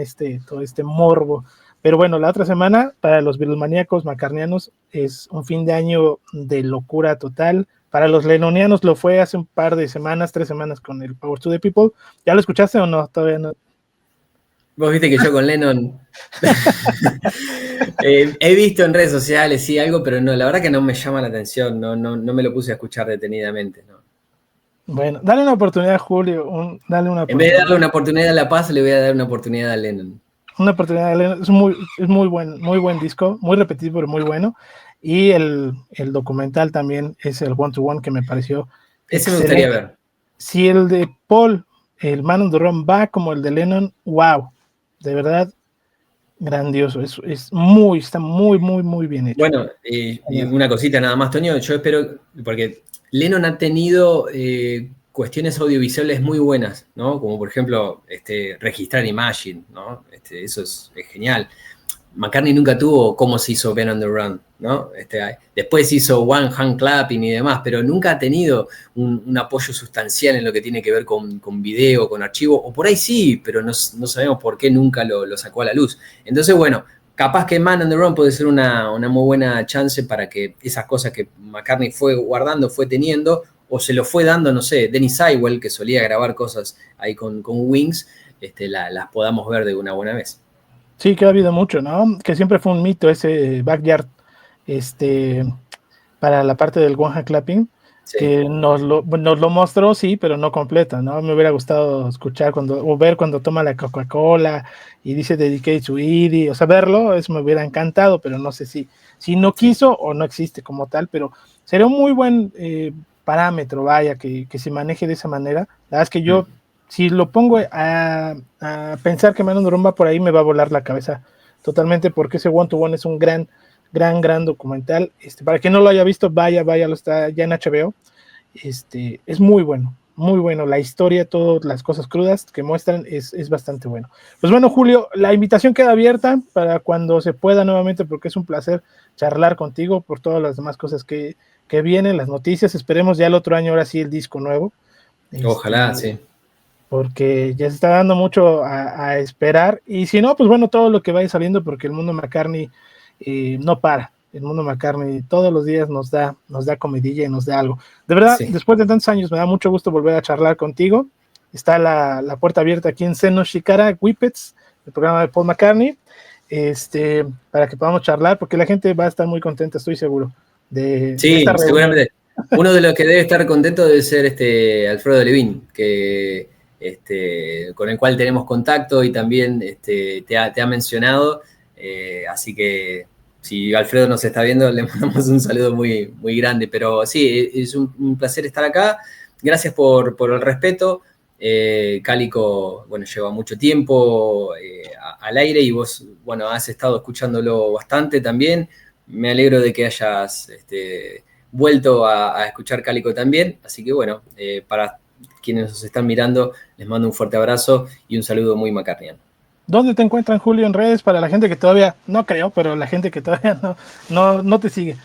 todo este morbo. Pero bueno, la otra semana, para los Beatlemaníacos macarnianos, es un fin de año de locura total. Para los lennonianos lo fue hace un par de semanas, 3 semanas con el Power to the People. ¿Ya lo escuchaste o no? Todavía no. Vos viste que yo con Lennon he visto en redes sociales, sí, algo, pero no, la verdad que no me llama la atención, no me lo puse a escuchar detenidamente, ¿no? Bueno, dale una oportunidad, Julio, dale una oportunidad. En vez de darle una oportunidad a La Paz, le voy a dar una oportunidad a Lennon. Una oportunidad a Lennon, es muy buen disco, muy repetitivo, pero muy bueno. Y el documental también es el One to One, que me pareció ese excelente. Me gustaría ver. Si el de Paul, el Man on the Run, va como el de Lennon, wow, de verdad, grandioso. Está muy bien hecho. Bueno, y una cosita nada más, Toño, yo espero, porque Lennon ha tenido cuestiones audiovisuales muy buenas, ¿no? Como por ejemplo, registrar Imagine, ¿no? Eso es genial. McCartney nunca tuvo cómo se hizo Ben on the Run, ¿no? Después hizo One Hand Clapping y demás, pero nunca ha tenido un apoyo sustancial en lo que tiene que ver con video, con archivo, o por ahí sí, pero no sabemos por qué nunca lo sacó a la luz. Entonces, bueno, capaz que Man on the Run puede ser una muy buena chance para que esas cosas que McCartney fue guardando, fue teniendo, o se lo fue dando, no sé, Dennis Seiwell, que solía grabar cosas ahí con Wings, las podamos ver de una buena vez. Sí, que ha habido mucho, ¿no? Que siempre fue un mito ese backyard, para la parte del one hand clapping, sí, que nos lo mostró, sí, pero no completa, ¿no? Me hubiera gustado escuchar o ver cuando toma la Coca-Cola y dice Dedicate to Edie, o sea, verlo, eso me hubiera encantado, pero no sé si no quiso o no existe como tal, pero sería un muy buen parámetro, vaya, que se maneje de esa manera. La verdad es que yo, si lo pongo a pensar que Man on the Run va por ahí, me va a volar la cabeza totalmente, porque ese One to One es un gran documental. Para quien no lo haya visto, vaya, lo está ya en HBO. Es muy bueno. La historia, todas las cosas crudas que muestran es bastante bueno. Pues bueno, Julio, la invitación queda abierta para cuando se pueda nuevamente, porque es un placer charlar contigo por todas las demás cosas que vienen, las noticias. Esperemos ya el otro año, ahora sí, el disco nuevo. Ojalá, sí. Porque ya se está dando mucho a esperar, y si no, pues bueno, todo lo que vaya saliendo, porque el mundo McCartney no para. El mundo McCartney todos los días nos da comidilla y nos da algo. De verdad, sí, después de tantos años me da mucho gusto volver a charlar contigo. Está la puerta abierta aquí en Seno Shikara, Whippets, el programa de Paul McCartney, para que podamos charlar, porque la gente va a estar muy contenta, estoy seguro. De esta seguramente. Uno de los que debe estar contento debe ser Alfredo Levin, que con el cual tenemos contacto y también te ha mencionado. Así que si Alfredo nos está viendo, le mandamos un saludo muy, muy grande. Pero sí, es un placer estar acá. Gracias por el respeto. Cálico, bueno, lleva mucho tiempo al aire y vos, bueno, has estado escuchándolo bastante también. Me alegro de que hayas vuelto a escuchar Cálico también. Así que bueno, para quienes nos están mirando, les mando un fuerte abrazo y un saludo muy McCartneyan. ¿Dónde te encuentran, Julio, en redes para la gente que todavía, no creo, pero la gente que todavía no te sigue?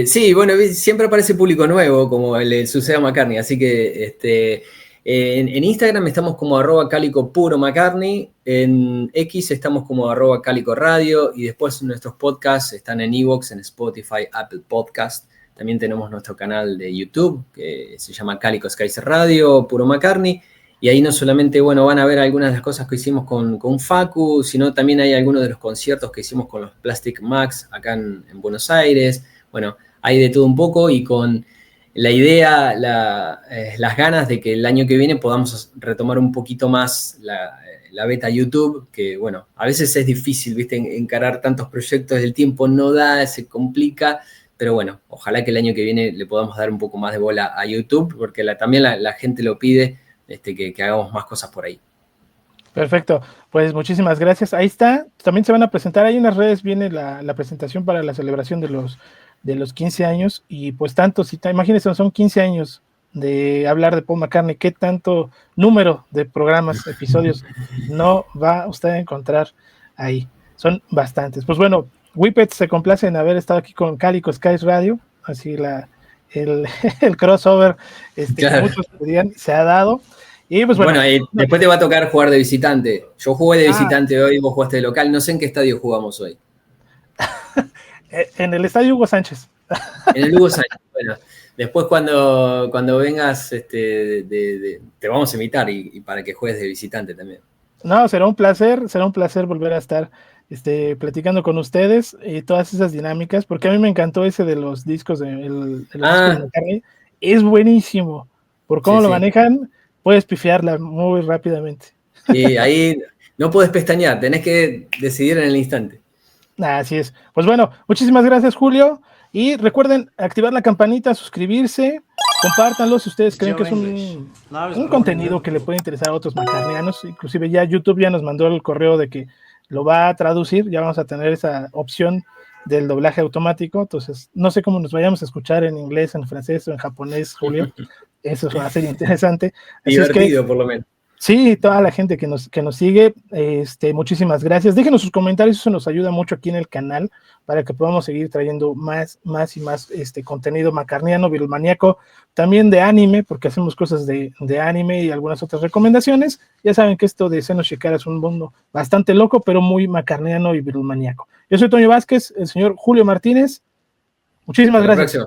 Sí, bueno, siempre aparece público nuevo, como le sucede a McCartney, así que en Instagram estamos como @cálico_McCartney, en X estamos como @cálico_radio, y después nuestros podcasts están en Evox, en Spotify, Apple Podcast. También tenemos nuestro canal de YouTube, que se llama Cálico Skies Radio, Puro McCartney. Y ahí no solamente, bueno, van a ver algunas de las cosas que hicimos con Facu, sino también hay algunos de los conciertos que hicimos con los Plastic Max acá en Buenos Aires. Bueno, hay de todo un poco, y con la idea, las ganas de que el año que viene podamos retomar un poquito más la beta YouTube, que bueno, a veces es difícil, ¿viste? Encarar tantos proyectos, el tiempo no da, se complica, pero bueno, ojalá que el año que viene le podamos dar un poco más de bola a YouTube, porque también la gente lo pide. Que hagamos más cosas por ahí. Perfecto, pues muchísimas gracias. Ahí está, también se van a presentar, ahí en las redes viene la presentación para la celebración de los 15 años, y pues imagínense, son 15 años de hablar de Paul McCartney, qué tanto número de programas, episodios no va usted a encontrar ahí, son bastantes. Pues bueno, Whippets se complace en haber estado aquí con Cálico Skies Radio, así el crossover claro, que muchos pedían, se ha dado. Y pues bueno, después te va a tocar jugar de visitante. Yo jugué de visitante hoy, vos jugaste de local. No sé en qué estadio jugamos hoy. En el estadio Hugo Sánchez. En el Hugo Sánchez. Bueno, después cuando vengas, te vamos a invitar y para que juegues de visitante también. No, será un placer volver a estar platicando con ustedes y todas esas dinámicas, porque a mí me encantó ese de los discos de los discos de McCartney. Es buenísimo. Por cómo lo manejan, puedes pifiarla muy rápidamente. Y ahí no puedes pestañear, tenés que decidir en el instante. Así es. Pues bueno, muchísimas gracias, Julio. Y recuerden activar la campanita, suscribirse, compártanlo si ustedes creen que es un contenido que le puede interesar a otros macarnianos. Inclusive ya YouTube ya nos mandó el correo de que lo va a traducir, ya vamos a tener esa opción del doblaje automático, entonces no sé cómo nos vayamos a escuchar en inglés, en francés o en japonés, Julio. Eso va a ser interesante. Así Divertido, es que, por lo menos. sí, toda la gente que nos sigue, muchísimas gracias. Déjenos sus comentarios, eso nos ayuda mucho aquí en el canal para que podamos seguir trayendo más y más contenido macarniano, virulmaníaco, también de anime, porque hacemos cosas de anime y algunas otras recomendaciones. Ya saben que esto de Senos Shikara es un mundo bastante loco, pero muy macarniano y virulmaníaco. Yo soy Toño Vázquez, el señor Julio Martínez. Muchísimas gracias.